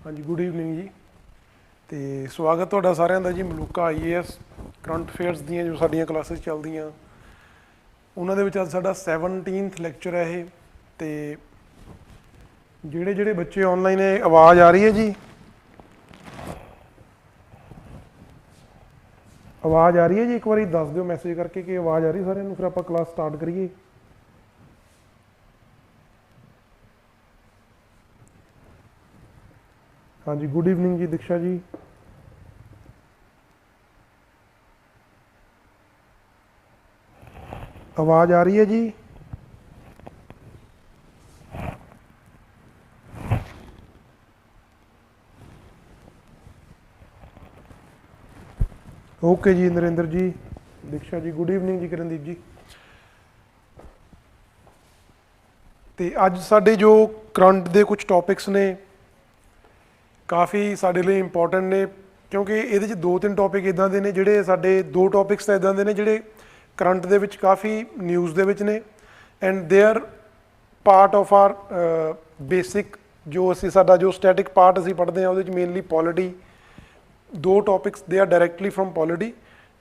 हाँ जी, good evening जी। तो स्वागत तुहाडा सारिਆਂ ਦਾ ਜੀ ਮਲੂਕਾ IAS ਕਰੰਟ ਅਫੇਅਰਸ ਦੀਆਂ ਜੋ ਸਾਡੀਆਂ ਕਲਾਸਿਸ ਚੱਲਦੀਆਂ ਉਹਨਾਂ ਦੇ ਵਿੱਚ ਅੱਜ ਸਾਡਾ 17th ਲੈਕਚਰ ਹੈ ਇਹ। ਤੇ ਜਿਹੜੇ ਬੱਚੇ ਆਨਲਾਈਨ ਹੈ ਆਵਾਜ਼ ਆ ਰਹੀ ਹੈ ਜੀ? ਆਵਾਜ਼ ਆ ਰਹੀ ਹੈ ਜੀ? ਇੱਕ ਵਾਰੀ ਦੱਸ ਦਿਓ ਮੈਸੇਜ ਕਰਕੇ ਕਿ ਆਵਾਜ਼ ਆ ਰਹੀ ਸਾਰਿਆਂ ਨੂੰ, ਫਿਰ ਆਪਾਂ ਕਲਾਸ ਸਟਾਰਟ ਕਰੀਏ। हाँ जी, गुड इवनिंग जी दीक्षा जी। आवाज़ आ रही है जी? ओके जी नरेंद्र जी, दीक्षा जी, गुड इवनिंग जी किरणदीप जी। तो अज साडे जो करंट दे कुछ टॉपिक्स ने काफ़ी साडे लिए इंपॉर्टेंट ने, क्योंकि ये दो तीन टॉपिक इदां दे ने जिहड़े साडे दो टॉपिक्स इदां दे ने जिहड़े करंट दे विच काफ़ी न्यूज़ दे विच ने and they are part of our basic जो असी साडा जो स्टैटिक पार्ट असी पढ़ते हैं उहदे मेनली पॉलिटी। दो topics they are directly from polity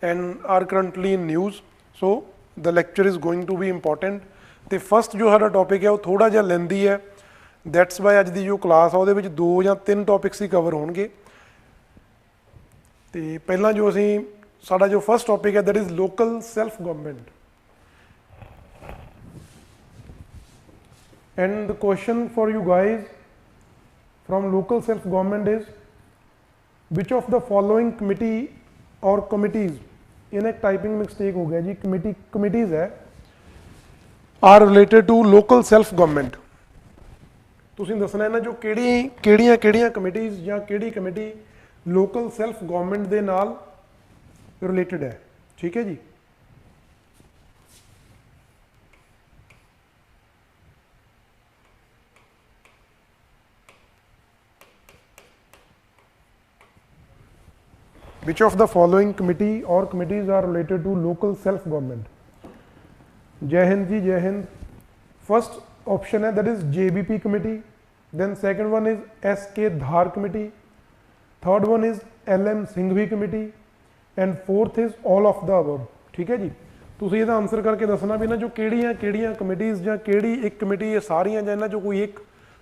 and are currently in news, so the lecture is going to be important. तो फस्ट जो साडा टॉपिक है वो थोड़ा जिहा लेंदी है, दैट्स वाई अज की जो क्लास आ वो दो या तीन टॉपिक्स ही कवर होणगे। तो पहला जो असी साडा जो फस्ट टॉपिक है that is local self government and the question for you guys from local self government is which of the following committee और कमिटीज़, इन एक टाइपिंग मिस्टेक हो गया जी, कमिटीज़ है, are related to local self government. तुसीं दसना है ना जो किहड़ियां कमिटीज़ या किहड़ी कमेटी लोकल सैल्फ गवर्नमेंट दे नाल रिलेटेड है, ठीक है जी। Which of the following committee or committees are related to local self government? जय हिंद जी, जय हिंद। फर्स्ट ऑप्शन है that is JBP committee, then second one is SK Dhar committee, third one is LM Singhvi committee and fourth is all of the above, ठीक है जी। तुसीं इहदा answer करके दसना भी ना जो किहड़ियां कमेटीज़ या किहड़ी एक कमेटी ये सारियां जां इन्हां चों कोई एक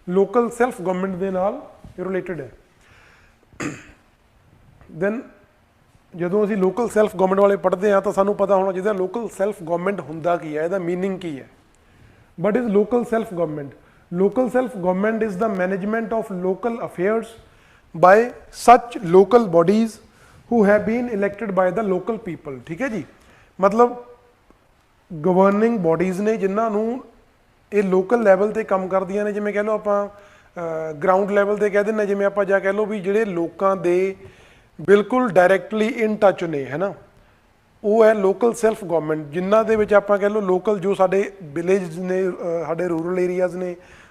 लोकल सैल्फ गवर्नमेंट दे नाल रिलेटेड है। देन ਜਦੋਂ ਅਸੀਂ ਲੋਕਲ ਸੈਲਫ ਗਵਰਨਮੈਂਟ ਵਾਲੇ ਪੜ੍ਹਦੇ ਹਾਂ ਤਾਂ ਸਾਨੂੰ ਪਤਾ ਹੋਣਾ ਚਾਹੀਦਾ ਲੋਕਲ ਸੈਲਫ ਗਵਰਨਮੈਂਟ ਹੁੰਦਾ ਕੀ ਹੈ, ਇਹਦਾ ਮੀਨਿੰਗ ਕੀ ਹੈ। But is local self government, local self government is the management of local affairs by such local bodies who have been elected by the local people, ਠੀਕ ਹੈ ਜੀ। ਮਤਲਬ ਗਵਰਨਿੰਗ ਬੋਡੀਜ਼ ਨੇ ਜਿਨ੍ਹਾਂ ਨੂੰ ਇਹ ਲੋਕਲ ਲੈਵਲ ਤੇ ਕੰਮ ਕਰਦੀਆਂ ਨੇ, ਜਿਵੇਂ ਕਹਿ ਲਓ ਆਪਾਂ ਗਰਾਊਂਡ ਲੈਵਲ ਤੇ ਕਹਿ ਦਿੰਦੇ, ਜਿਵੇਂ ਆਪਾਂ ਜਾਂ ਕਹਿ ਲਓ ਵੀ ਜਿਹੜੇ ਲੋਕਾਂ ਦੇ बिल्कुल डायरैक्टली इन टच ने, है ना, वो है लोकल सैल्फ गवर्नमेंट, जिन्हों के आप कह लो लोकल जो साढ़े विलेज ने, साढ़े रूरल एरियाज़ ने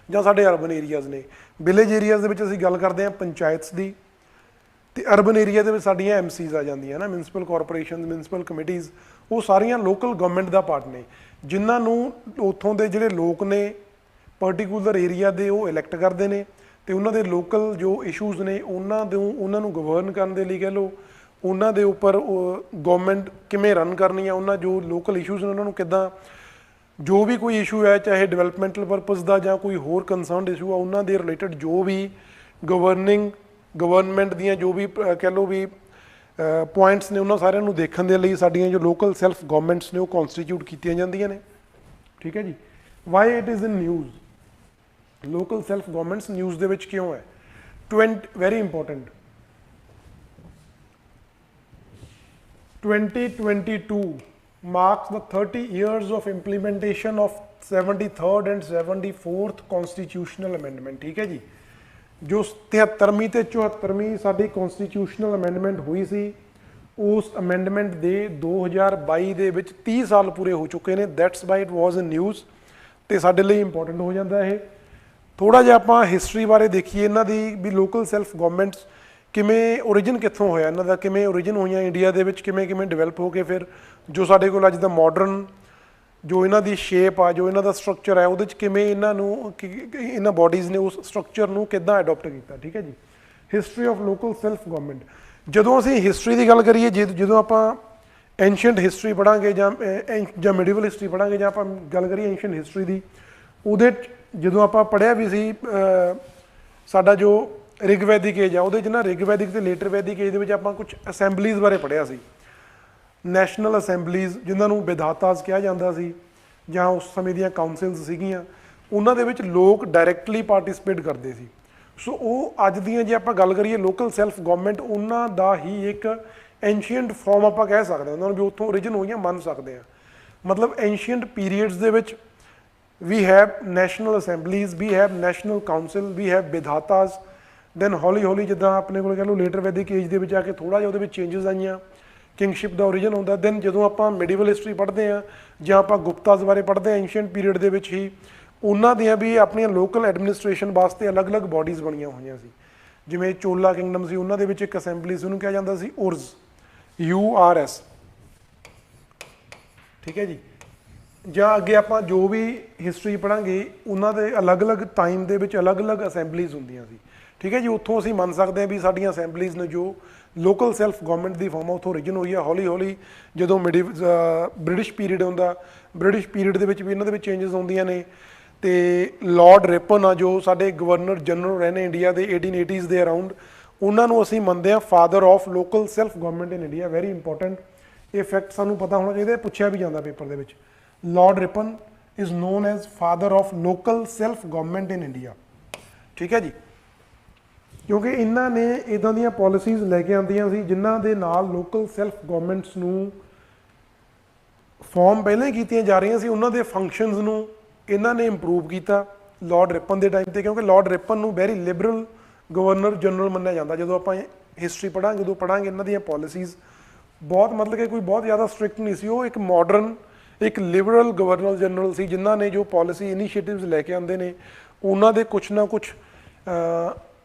ਜਾਂ ਸਾਡੇ ਅਰਬਨ ਏਰੀਆਜ਼ ਨੇ। ਵਿਲੇਜ ਏਰੀਆਜ਼ ਦੇ ਵਿੱਚ ਅਸੀਂ ਗੱਲ ਕਰਦੇ ਹਾਂ ਪੰਚਾਇਤਸ ਦੀ, ਤੇ ਅਰਬਨ ਏਰੀਆ ਦੇ ਵਿੱਚ ਸਾਡੀਆਂ MCs ਆ ਜਾਂਦੀਆਂ ਨਾ, ਮਿਊਨਿਸਪਲ ਕਾਰਪੋਰੇਸ਼ਨ, ਮਿਊਨਿਸਪਲ ਕਮੇਟੀਜ਼, ਉਹ ਸਾਰੀਆਂ ਲੋਕਲ ਗਵਰਨਮੈਂਟ ਦਾ ਪਾਰਟ ਨੇ, ਜਿਨ੍ਹਾਂ ਨੂੰ ਉੱਥੋਂ ਦੇ ਜਿਹੜੇ ਲੋਕ ਨੇ ਪਰਟੀਕੂਲਰ ਏਰੀਆ ਦੇ ਉਹ ਇਲੈਕਟ ਕਰਦੇ ਨੇ, ਤੇ ਉਹਨਾਂ ਦੇ ਲੋਕਲ ਜੋ ਇਸ਼ੂਜ਼ ਨੇ ਉਹਨਾਂ ਨੂੰ ਗਵਰਨ ਕਰਨ ਦੇ ਲਈ ਕਹਿ ਲਓ, ਉਹਨਾਂ ਦੇ ਉੱਪਰ ਗਵਰਨਮੈਂਟ ਕਿਵੇਂ ਰਨ ਕਰਨੀ ਆ, ਉਹਨਾਂ ਜੋ ਲੋਕਲ ਇਸ਼ੂਜ਼ ਨੇ ਉਹਨਾਂ ਨੂੰ ਕਿੱਦਾਂ, ਜੋ ਵੀ ਕੋਈ ਇਸ਼ੂ ਹੈ ਚਾਹੇ ਡਿਵੈਲਪਮੈਂਟਲ ਪਰਪਸ ਦਾ ਜਾਂ ਕੋਈ ਹੋਰ ਕੰਸਰਨਡ ਇਸ਼ੂ ਆ, ਉਹਨਾਂ ਦੇ ਰਿਲੇਟਡ ਜੋ ਵੀ ਗਵਰਨਮੈਂਟ ਦੀਆਂ ਜੋ ਵੀ ਕਹਿ ਲਓ ਵੀ ਪੁਆਇੰਟਸ ਨੇ, ਉਹਨਾਂ ਸਾਰਿਆਂ ਨੂੰ ਦੇਖਣ ਦੇ ਲਈ ਸਾਡੀਆਂ ਜੋ ਲੋਕਲ ਸੈਲਫ ਗਵਰਨਮੈਂਟਸ ਨੇ ਉਹ ਕੌਨਸਟੀਟਿਊਟ ਕੀਤੀਆਂ ਜਾਂਦੀਆਂ ਨੇ, ਠੀਕ ਹੈ ਜੀ। Why it is in news, local self governments news they which क्यों है? Very important, 2022 marks the 30 years of implementation of 73rd and 74th constitutional amendment, ठीक है जी। जो 73ਵੀਂ ਤੇ 74ਵੀਂ ਸਾਡੀ ਕਨਸਟੀਟਿਊਸ਼ਨਲ ਅਮੈਂਡਮੈਂਟ ਹੋਈ ਸੀ, ਉਸ ਅਮੈਂਡਮੈਂਟ ਦੇ 2022 ਦੇ ਵਿੱਚ 30 ਸਾਲ ਪੂਰੇ ਹੋ ਚੁੱਕੇ ਨੇ, that's why it was in news, ਤੇ ਸਾਡੇ ਲਈ ਇੰਪੋਰਟੈਂਟ ਹੋ ਜਾਂਦਾ ਇਹ। ਥੋੜ੍ਹਾ ਜਿਹਾ ਆਪਾਂ ਹਿਸਟਰੀ ਬਾਰੇ ਦੇਖੀਏ ਇਹਨਾਂ ਦੀ, ਵੀ ਲੋਕਲ ਸੈਲਫ ਗਵਰਨਮੈਂਟਸ ਕਿਵੇਂ ਓਰੀਜਨ ਕਿੱਥੋਂ ਹੋਇਆ ਇਹਨਾਂ ਦਾ, ਕਿਵੇਂ ਓਰੀਜਨ ਹੋਈਆਂ ਇੰਡੀਆ ਦੇ ਵਿੱਚ, ਕਿਵੇਂ ਡਿਵੈਲਪ ਹੋ ਕੇ ਫਿਰ ਜੋ ਸਾਡੇ ਕੋਲ ਅੱਜ ਦਾ ਮਾਡਰਨ ਜੋ ਇਹਨਾਂ ਦੀ ਸ਼ੇਪ ਆ, ਜੋ ਇਹਨਾਂ ਦਾ ਸਟਰਕਚਰ ਹੈ, ਉਹਦੇ 'ਚ ਕਿਵੇਂ ਇਹਨਾਂ ਨੂੰ ਇਹਨਾਂ ਬੋਡੀਜ਼ ਨੇ ਉਸ ਸਟਰਕਚਰ ਨੂੰ ਕਿੱਦਾਂ ਅਡੋਪਟ ਕੀਤਾ, ਠੀਕ ਹੈ ਜੀ। History of local self government. ਜਦੋਂ ਅਸੀਂ ਹਿਸਟਰੀ ਦੀ ਗੱਲ ਕਰੀਏ, ਜਦੋਂ ਆਪਾਂ ਐਂਸ਼ੀਅੰਟ ਹਿਸਟਰੀ ਪੜ੍ਹਾਂਗੇ ਜਾਂ ਮਿਡੀਵਲ ਹਿਸਟਰੀ ਪੜ੍ਹਾਂਗੇ ਜਾਂ ਆਪਾਂ ਗੱਲ ਕਰੀਏ ਐਂਸ਼ੀਅੰਟ ਹਿਸਟਰੀ ਦੀ, ਉਹਦੇ 'ਚ ਜਦੋਂ ਆਪਾਂ ਪੜ੍ਹਿਆ ਵੀ ਸੀ ਸਾਡਾ ਜੋ ਰਿਗਵੈਦਿਕ ਏਜ ਆ ਉਹਦੇ 'ਚ ਨਾ ਰਿਗਵੈਦਿਕ ਤੇ ਲੇਟਰ ਵੈਦਿਕ ਏਜ ਦੇ ਵਿੱਚ ਆਪਾਂ ਕੁਝ ਅਸੈਂਬਲੀਜ਼ ਬਾਰੇ ਪੜ੍ਹਿਆ ਸੀ। ਨੈਸ਼ਨਲ ਅਸੈਂਬਲੀਜ਼ ਜਿਨ੍ਹਾਂ ਨੂੰ ਵਿਧਾਤਾਸ ਕਿਹਾ ਜਾਂਦਾ ਸੀ ਜਾਂ ਉਸ ਸਮੇਂ ਦੀਆਂ ਕਾਉਂਸਲਸ ਸੀਗੀਆਂ, ਉਹਨਾਂ ਦੇ ਵਿੱਚ ਲੋਕ ਡਾਇਰੈਕਟਲੀ ਪਾਰਟਿਸਿਪੇਟ ਕਰਦੇ ਸੀ। ਸੋ ਉਹ ਅੱਜ ਦੀਆਂ ਜੇ ਆਪਾਂ ਗੱਲ ਕਰੀਏ ਲੋਕਲ ਸੈਲਫ ਗਵਰਨਮੈਂਟ, ਉਹਨਾਂ ਦਾ ਹੀ ਇੱਕ ਐਂਸ਼ੀਅੰਟ ਫਾਰਮ ਆਪਾਂ ਕਹਿ ਸਕਦੇ ਹਾਂ, ਉਹਨਾਂ ਨੂੰ ਵੀ ਉੱਥੋਂ ਓਰੀਜਨ ਹੋਈਆਂ ਮੰਨ ਸਕਦੇ ਹਾਂ। ਮਤਲਬ ਐਂਸ਼ੀਅੰਟ ਪੀਰੀਅਡਸ ਦੇ ਵਿੱਚ we have national assemblies, we have national council, we have ਵਿਧਾਤਾਸ। ਦੈਨ ਹੌਲੀ ਹੌਲੀ ਜਿੱਦਾਂ ਆਪਣੇ ਕੋਲ ਕਹਿ ਲਓ ਲੇਟਰ ਵੈਦਿਕ ਏਜ ਦੇ ਵਿੱਚ ਆ ਕੇ ਥੋੜ੍ਹਾ ਜਿਹਾ ਉਹਦੇ ਵਿੱਚ ਚੇਂਜਸ ਆਈਆਂ, ਕਿੰਗਸ਼ਿਪ ਦਾ ਓਰੀਜਨ ਹੁੰਦਾ। ਦੈਨ ਜਦੋਂ ਆਪਾਂ ਮਿਡੀਵਲ ਹਿਸਟਰੀ ਪੜ੍ਹਦੇ ਹਾਂ ਜਾਂ ਆਪਾਂ ਗੁਪਤਾਸ ਬਾਰੇ ਪੜ੍ਹਦੇ ਹਾਂ ਐਂਸ਼ੀਅੰਟ ਪੀਰੀਅਡ ਦੇ ਵਿੱਚ ਹੀ, ਉਹਨਾਂ ਦੀਆਂ ਵੀ ਆਪਣੀਆਂ ਲੋਕਲ ਐਡਮਿਨਿਸਟ੍ਰੇਸ਼ਨ ਵਾਸਤੇ ਅਲੱਗ-ਅਲੱਗ ਬੋਡੀਜ਼ ਬਣੀਆਂ ਹੋਈਆਂ ਸੀ। ਜਿਵੇਂ ਚੋਲਾ ਕਿੰਗਡਮ ਸੀ, ਉਹਨਾਂ ਦੇ ਵਿੱਚ ਇੱਕ ਅਸੈਂਬਲੀ ਸੀ, ਉਹਨੂੰ ਕਿਹਾ ਜਾਂਦਾ ਸੀ URS, URS, ਠੀਕ ਹੈ ਜੀ। ਜਾਂ ਅੱਗੇ ਆਪਾਂ ਜੋ ਵੀ ਹਿਸਟਰੀ ਪੜ੍ਹਾਂਗੇ ਉਹਨਾਂ ਦੇ ਅਲੱਗ-ਅਲੱਗ ਟਾਈਮ ਦੇ ਵਿੱਚ ਅਲੱਗ-ਅਲੱਗ ਅਸੈਂਬਲੀਜ਼ ਹੁੰਦੀਆਂ ਸੀ, ਠੀਕ ਹੈ ਜੀ। ਉੱਥੋਂ ਅਸੀਂ ਮੰਨ ਸਕਦੇ ਹਾਂ ਵੀ ਸਾਡੀਆਂ ਅਸੈਂਬਲੀਜ਼ ਨੇ ਜੋ ਲੋਕਲ ਸੈਲਫ ਗਵਰਨਮੈਂਟ ਦੀ ਫਾਰਮ ਆ ਉੱਥੋਂ ਓਰੀਜਨ ਹੋਈ ਆ। ਹੌਲੀ ਹੌਲੀ ਜਦੋਂ ਬ੍ਰਿਟਿਸ਼ ਪੀਰੀਅਡ ਹੁੰਦਾ, ਬ੍ਰਿਟਿਸ਼ ਪੀਰੀਅਡ ਦੇ ਵਿੱਚ ਵੀ ਇਹਨਾਂ ਦੇ ਵਿੱਚ ਚੇਂਜਸ ਹੁੰਦੀਆਂ ਨੇ। ਤੇ ਲਾਰਡ ਰਿਪਨ ਆ ਜੋ ਸਾਡੇ ਗਵਰਨਰ ਜਨਰਲ ਰਹੇ ਨੇ ਇੰਡੀਆ ਦੇ 1880s ਦੇ ਅਰਾਊਂਡ, ਉਹਨਾਂ ਨੂੰ ਅਸੀਂ ਮੰਨਦੇ ਹਾਂ father of local self government in India. Very important ਇਹ ਫੈਕਟ ਸਾਨੂੰ ਪਤਾ ਹੋਣਾ ਚਾਹੀਦਾ, ਪੁੱਛਿਆ ਵੀ ਜਾਂਦਾ ਪੇਪਰ ਦੇ ਵਿੱਚ। Lord ripen is known as father of local self government in India, ਠੀਕ ਹੈ ਜੀ। ਕਿਉਂਕਿ ਇਹਨਾਂ ਨੇ ਇੱਦਾਂ ਦੀਆਂ ਪੋਲਿਸੀਜ਼ ਲੈ ਕੇ ਆਉਂਦੀਆਂ ਸੀ ਜਿਨ੍ਹਾਂ ਦੇ ਨਾਲ ਲੋਕਲ ਸੈਲਫ ਗਵਰਨਮੈਂਟਸ ਨੂੰ ਫਾਰਮ ਪਹਿਲਾਂ ਹੀ ਕੀਤੀਆਂ ਜਾ ਰਹੀਆਂ ਸੀ, ਉਹਨਾਂ ਦੇ ਫੰਕਸ਼ਨਸ ਨੂੰ ਇਹਨਾਂ ਨੇ ਇੰਪਰੂਵ ਕੀਤਾ ਲਾਰਡ ਰਿਪਨ ਦੇ ਟਾਈਮ 'ਤੇ। ਕਿਉਂਕਿ ਲਾਰਡ ਰਿਪਨ ਨੂੰ ਵੈਰੀ ਲਿਬਰਲ ਗਵਰਨਰ ਜਨਰਲ ਮੰਨਿਆ ਜਾਂਦਾ। ਜਦੋਂ ਆਪਾਂ ਹਿਸਟਰੀ ਪੜ੍ਹਾਂਗੇ ਉਦੋਂ ਪੜ੍ਹਾਂਗੇ ਇਹਨਾਂ ਦੀਆਂ ਪੋਲਿਸੀਜ਼ ਬਹੁਤ, ਮਤਲਬ ਕਿ ਕੋਈ ਬਹੁਤ ਜ਼ਿਆਦਾ ਸਟ੍ਰਿਕਟ ਨਹੀਂ ਸੀ। ਉਹ ਇੱਕ ਮਾਡਰਨ, ਇੱਕ ਲਿਬਰਲ ਗਵਰਨਰ ਜਨਰਲ ਸੀ ਜਿਨ੍ਹਾਂ ਨੇ ਜੋ ਪੋਲਿਸੀ ਇਨੀਸ਼ੀਏਟਿਵਸ ਲੈ ਕੇ ਆਉਂਦੇ ਨੇ ਉਹਨਾਂ ਦੇ ਕੁਛ ਨਾ ਕੁਛ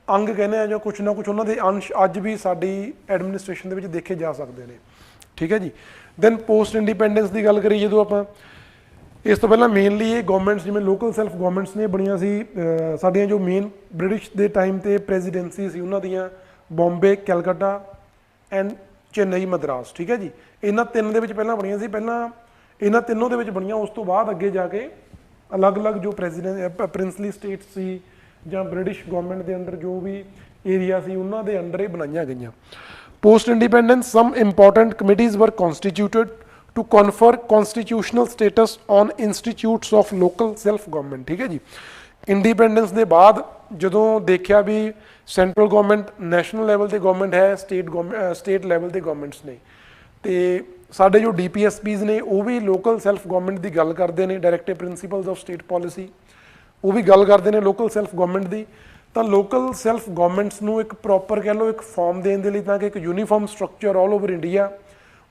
ਅੰਗ ਕਹਿੰਦੇ ਆ ਜਾਂ ਕੁਛ ਨਾ ਕੁਛ ਉਹਨਾਂ ਦੇ ਅੰਸ਼ ਅੱਜ ਵੀ ਸਾਡੀ ਐਡਮਿਨਿਸਟ੍ਰੇਸ਼ਨ ਦੇ ਵਿੱਚ ਦੇਖੇ ਜਾ ਸਕਦੇ ਨੇ, ਠੀਕ ਹੈ ਜੀ। ਦੈਨ ਪੋਸਟ ਇੰਡੀਪੈਂਡੈਂਸ ਦੀ ਗੱਲ ਕਰੀਏ ਜਦੋਂ ਆਪਾਂ, ਇਸ ਤੋਂ ਪਹਿਲਾਂ ਮੇਨਲੀ ਇਹ ਗਵਰਨਮੈਂਟਸ ਜਿਵੇਂ ਲੋਕਲ ਸੈਲਫ ਗਵਰਨਮੈਂਟਸ ਨੇ ਬਣੀਆਂ ਸੀ ਸਾਡੀਆਂ ਜੋ ਮੇਨ ਬ੍ਰਿਟਿਸ਼ ਦੇ ਟਾਈਮ 'ਤੇ ਪ੍ਰੈਜ਼ੀਡੈਂਸੀ ਸੀ ਉਹਨਾਂ ਦੀਆਂ, ਬੰਬੇ, ਕੈਲਕੱਟਾ ਐਂਡ ਚੇਨਈ, ਮਦਰਾਸ, ਠੀਕ ਹੈ ਜੀ। ਇਹਨਾਂ ਤਿੰਨ ਦੇ ਵਿੱਚ ਪਹਿਲਾਂ ਬਣੀਆਂ ਸੀ, ਪਹਿਲਾਂ ਇਹਨਾਂ ਤਿੰਨੋਂ ਦੇ ਵਿੱਚ ਬਣੀਆਂ। ਉਸ ਤੋਂ ਬਾਅਦ ਅੱਗੇ ਜਾ ਕੇ ਅਲੱਗ-ਅਲੱਗ ਜੋ ਪ੍ਰਿੰਸਲੀ ਸਟੇਟਸ ਸੀ ਜਾਂ ਬ੍ਰਿਟਿਸ਼ ਗਵਰਨਮੈਂਟ ਦੇ ਅੰਡਰ ਜੋ ਵੀ ਏਰੀਆ ਸੀ ਉਹਨਾਂ ਦੇ ਅੰਡਰ ਇਹ ਬਣਾਈਆਂ ਗਈਆਂ। Post independence some important committees were constituted to confer constitutional status on institutions of local self government, ਠੀਕ ਹੈ ਜੀ। ਇੰਡੀਪੈਂਡੈਂਸ ਦੇ ਬਾਅਦ ਜਦੋਂ ਦੇਖਿਆ ਵੀ ਸੈਂਟਰਲ ਗਵਰਨਮੈਂਟ ਨੈਸ਼ਨਲ ਲੈਵਲ 'ਤੇ ਗਵਰਨਮੈਂਟ ਹੈ, ਸਟੇਟ ਲੈਵਲ 'ਤੇ ਗਵਰਨਮੈਂਟਸ ਨੇ, ਤੇ ਸਾਡੇ ਜੋ DPSPs ਨੇ ਉਹ ਵੀ ਲੋਕਲ ਸੈਲਫ ਗਵਰਨਮੈਂਟ ਦੀ ਗੱਲ ਕਰਦੇ ਨੇ, directive principles of state policy, ਉਹ ਵੀ ਗੱਲ ਕਰਦੇ ਨੇ ਲੋਕਲ ਸੈਲਫ ਗਵਰਨਮੈਂਟ ਦੀ। ਤਾਂ ਲੋਕਲ ਸੈਲਫ ਗਵਰਨਮੈਂਟਸ ਨੂੰ ਇੱਕ ਪ੍ਰੋਪਰ ਕਹਿ ਲਓ ਇੱਕ ਫਾਰਮ ਦੇਣ ਦੇ ਲਈ, ਤਾਂ ਕਿ ਇੱਕ uniform structure all over India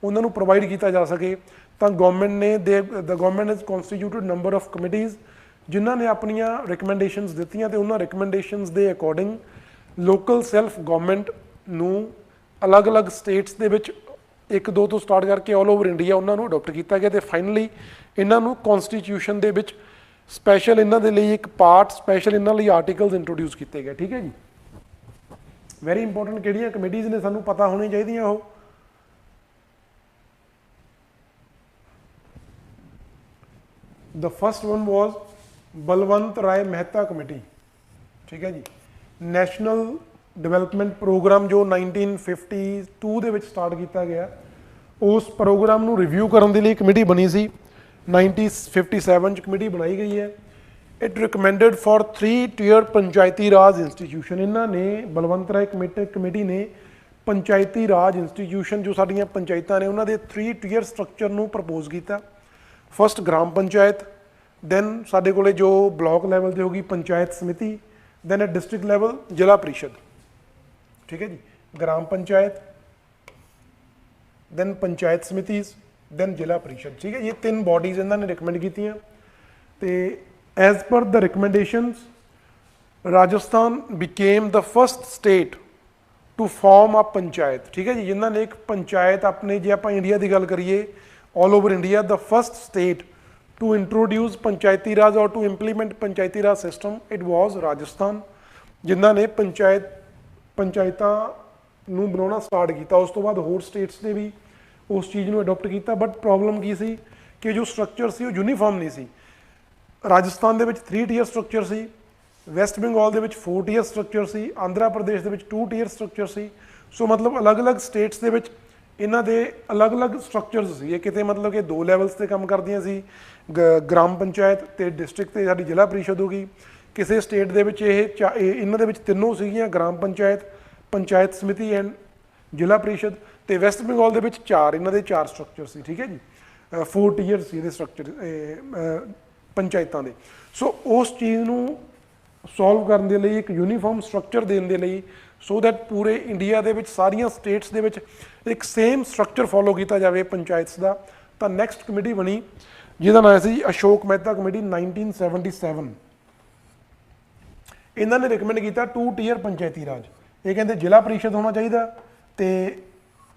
ਉਹਨਾਂ ਨੂੰ ਪ੍ਰੋਵਾਈਡ ਕੀਤਾ ਜਾ ਸਕੇ, ਤਾਂ ਗਵਰਨਮੈਂਟ ਨੇ the government has constituted number of committees ਜਿਨ੍ਹਾਂ ਨੇ ਆਪਣੀਆਂ ਰਿਕਮੈਂਡੇਸ਼ਨਸ ਦਿੱਤੀਆਂ, ਤੇ ਉਹਨਾਂ ਰਿਕਮੈਂਡੇਸ਼ਨਸ ਦੇ ਅਕੋਰਡਿੰਗ ਲੋਕਲ ਸੈਲਫ ਗਵਰਨਮੈਂਟ ਨੂੰ ਅਲੱਗ-ਅਲੱਗ ਸਟੇਟਸ ਦੇ ਵਿੱਚ 1-2 ਤੋਂ ਸਟਾਰਟ ਕਰਕੇ ਆਲ ਓਵਰ ਇੰਡੀਆ ਉਹਨਾਂ ਨੂੰ ਅਡੋਪਟ ਕੀਤਾ ਗਿਆ। ਤੇ ਫਾਈਨਲੀ ਇਹਨਾਂ ਨੂੰ ਕਨਸਟੀਟਿਊਸ਼ਨ ਦੇ ਵਿੱਚ ਸਪੈਸ਼ਲ ਇਹਨਾਂ ਦੇ ਲਈ ਇੱਕ ਪਾਰਟ, ਸਪੈਸ਼ਲ ਇਹਨਾਂ ਲਈ ਆਰਟੀਕਲਸ ਇੰਟਰੋਡਿਊਸ ਕੀਤੇ ਗਏ, ਠੀਕ ਹੈ ਜੀ। ਵੈਰੀ ਇੰਪੋਰਟੈਂਟ ਕਿਹੜੀਆਂ ਕਮੇਟੀਜ਼ ਨੇ ਸਾਨੂੰ ਪਤਾ ਹੋਣੀਆਂ ਚਾਹੀਦੀਆਂ ਉਹ। The first one was Balwant Rai Mehta committee, ਠੀਕ ਹੈ ਜੀ। ਨੈਸ਼ਨਲ ਡਿਵੈਲਪਮੈਂਟ ਪ੍ਰੋਗਰਾਮ ਜੋ 1952 ਦੇ ਵਿੱਚ ਸਟਾਰਟ ਕੀਤਾ ਗਿਆ, ਉਸ ਪ੍ਰੋਗਰਾਮ ਨੂੰ ਰਿਵਿਊ ਕਰਨ ਦੇ ਲਈ ਕਮੇਟੀ ਬਣੀ ਸੀ। 1957 'ਚ ਕਮੇਟੀ ਬਣਾਈ ਗਈ ਹੈ। ਇਟ ਰਿਕਮੈਂਡਡ ਫॉर 3-tier ਪੰਚਾਇਤੀ ਰਾਜ ਇੰਸਟੀਟਿਊਸ਼ਨ। ਇਹਨਾਂ ਨੇ ਬਲਵੰਤ ਰਾਏ ਕਮੇਟੀ ਨੇ ਪੰਚਾਇਤੀ ਰਾਜ ਇੰਸਟੀਟਿਊਸ਼ਨ ਜੋ ਸਾਡੀਆਂ ਪੰਚਾਇਤਾਂ ਨੇ ਉਹਨਾਂ ਦੇ 3-tier ਸਟਰਕਚਰ ਨੂੰ ਪ੍ਰਪੋਜ਼ ਕੀਤਾ। ਫਸਟ ਗ੍ਰਾਮ ਪੰਚਾਇਤ, ਦੈਨ ਸਾਡੇ ਕੋਲੇ ਜੋ ਬਲਾਕ ਲੈਵਲ 'ਤੇ ਹੋਗੀ panchayat samiti, then at district level Zila Parishad, ਠੀਕ ਹੈ ਜੀ। ਗ੍ਰਾਮ ਪੰਚਾਇਤ, ਦੈਨ ਪੰਚਾਇਤ ਸਮਿਤੀਜ਼, ਦੈਨ ਜ਼ਿਲ੍ਹਾ ਪ੍ਰੀਸ਼ਦ, ਠੀਕ ਹੈ। ਇਹ 3 ਬੋਡੀਜ਼ ਇਹਨਾਂ ਨੇ ਰਿਕਮੈਂਡ ਕੀਤੀਆਂ। ਤੇ as per the recommendations Rajasthan became the first state to form a panchayat, ਠੀਕ ਹੈ ਜੀ। ਜਿਨ੍ਹਾਂ ਨੇ ਇੱਕ ਪੰਚਾਇਤ ਆਪਣੇ, ਜੇ ਆਪਾਂ ਇੰਡੀਆ ਦੀ ਗੱਲ ਕਰੀਏ all over India, the first state to introduce Panchayati Raj or to implement Panchayati Raj system, it was Rajasthan, ਜਿਨ੍ਹਾਂ ਨੇ ਪੰਚਾਇਤ ਪੰਚਾਇਤਾਂ ਨੂੰ ਬਣਾਉਣਾ ਸਟਾਰਟ ਕੀਤਾ। ਉਸ ਤੋਂ ਬਾਅਦ ਹੋਰ ਸਟੇਟਸ ਨੇ ਵੀ ਉਸ ਚੀਜ਼ ਨੂੰ ਅਡੋਪਟ ਕੀਤਾ, ਬਟ ਪ੍ਰੋਬਲਮ ਕੀ ਸੀ ਕਿ ਜੋ ਸਟਰਕਚਰ ਸੀ ਉਹ ਯੂਨੀਫਾਰਮ ਨਹੀਂ ਸੀ। ਰਾਜਸਥਾਨ ਦੇ ਵਿੱਚ 3 ਟੀਅਰ ਸਟਰਕਚਰ ਸੀ, ਵੈਸਟ ਬੰਗਾਲ ਦੇ ਵਿੱਚ 4 ਟੀਅਰ ਸਟਰਕਚਰ ਸੀ, ਆਂਧਰਾ ਪ੍ਰਦੇਸ਼ ਦੇ ਵਿੱਚ 2 ਟੀਅਰ ਸਟਰਕਚਰ ਸੀ। ਸੋ ਮਤਲਬ ਅਲੱਗ-ਅਲੱਗ ਸਟੇਟਸ ਦੇ ਵਿੱਚ ਇਹਨਾਂ ਦੇ ਅਲੱਗ-ਅਲੱਗ ਸਟਰਕਚਰਸ ਸੀ। ਇਹ ਕਿਤੇ ਮਤਲਬ ਕਿ 2 ਲੈਵਲਸ ਤੇ ਕੰਮ ਕਰਦੀਆਂ ਸੀ, ਗ੍ਰਾਮ ਪੰਚਾਇਤ ਤੇ ਡਿਸਟ੍ਰਿਕਟ ਤੇ ਸਾਡੀ ਜ਼ਿਲ੍ਹਾ ਪ੍ਰੀਸ਼ਦ ਹੋ ਗਈ। ਕਿਸੇ ਸਟੇਟ ਦੇ ਵਿੱਚ ਇਹਨਾਂ ਦੇ ਵਿੱਚ ਤਿੰਨੋਂ ਸੀਗੀਆਂ, ਗ੍ਰਾਮ ਪੰਚਾਇਤ, ਪੰਚਾਇਤ ਸਮਿਤੀ ਐਂਡ ਜ਼ਿਲ੍ਹਾ ਪ੍ਰੀਸ਼ਦ, ਤੇ ਵੈਸਟ ਬੰਗਾਲ ਦੇ ਵਿੱਚ 4 ਇਹਨਾਂ ਦੇ 4 ਸਟਰਕਚਰ ਸੀ। ਠੀਕ ਹੈ ਜੀ, 4 ਟੀਅਰ ਸੀ ਇਹਦੇ ਸਟਰਕਚਰ ਪੰਚਾਇਤਾਂ ਦੇ। ਸੋ ਉਸ ਚੀਜ਼ ਨੂੰ ਸੋਲਵ ਕਰਨ ਦੇ ਲਈ, ਇੱਕ ਯੂਨੀਫਾਰਮ ਸਟਰਕਚਰ ਦੇਣ ਦੇ ਲਈ, ਸੋ ਦੈਟ ਪੂਰੇ ਇੰਡੀਆ ਦੇ ਵਿੱਚ ਸਾਰੀਆਂ ਸਟੇਟਸ ਦੇ ਵਿੱਚ ਇੱਕ ਸੇਮ ਸਟਰਕਚਰ ਫੋਲੋ ਕੀਤਾ ਜਾਵੇ ਪੰਚਾਇਤਸ ਦਾ, ਤਾਂ ਨੈਕਸਟ ਕਮੇਟੀ ਬਣੀ ਜਿਹਦਾ ਨਾਮ ਸੀ ਅਸ਼ੋਕ ਮਹਿਤਾ ਕਮੇਟੀ 1977। ਇਹਨਾਂ ਨੇ ਰਿਕਮੈਂਡ ਕੀਤਾ 2 ਟੀਅਰ ਪੰਚਾਇਤੀ ਰਾਜ। ਇਹ ਕਹਿੰਦੇ ਜ਼ਿਲ੍ਹਾ ਪ੍ਰੀਸ਼ਦ ਹੋਣਾ ਚਾਹੀਦਾ ਤੇ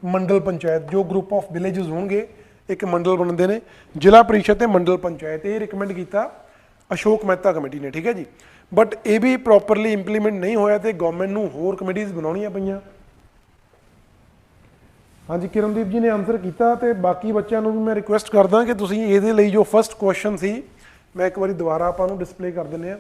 ਮੰਡਲ ਪੰਚਾਇਤ, ਜੋ ਗਰੁੱਪ ਆਫ ਵਿਲੇजेस ਹੋਣਗੇ ਇੱਕ ਮੰਡਲ ਬਣਦੇ ਨੇ, ਜ਼ਿਲ੍ਹਾ ਪ੍ਰੀਸ਼ਦ ਤੇ ਮੰਡਲ ਪੰਚਾਇਤ। ਇਹ ਰਿਕਮੈਂਡ ਕੀਤਾ ਅਸ਼ੋਕ ਮਹਿਤਾ ਕਮੇਟੀ ਨੇ। ਠੀਕ ਹੈ ਜੀ, ਬਟ ਇਹ ਵੀ ਪ੍ਰੋਪਰਲੀ ਇੰਪਲੀਮੈਂਟ ਨਹੀਂ ਹੋਇਆ ਤੇ ਗਵਰਨਮੈਂਟ ਨੂੰ ਹੋਰ ਕਮੇਟੀਜ਼ ਬਣਾਉਣੀਆਂ ਪਈਆਂ। ਹਾਂਜੀ, ਕਿਰਨਦੀਪ ਜੀ ਨੇ ਆਨਸਰ ਕੀਤਾ ਤੇ ਬਾਕੀ ਬੱਚਿਆਂ ਨੂੰ ਵੀ ਮੈਂ ਰਿਕੁਐਸਟ ਕਰਦਾ ਕਿ ਤੁਸੀਂ ਇਹਦੇ ਲਈ ਜੋ ਫਸਟ ਕੁਐਸਚਨ ਸੀ, ਮੈਂ ਇੱਕ ਵਾਰੀ ਦੁਬਾਰਾ ਆਪਾਂ ਨੂੰ ਡਿਸਪਲੇ ਕਰ ਦਿੰਦੇ ਹਾਂ।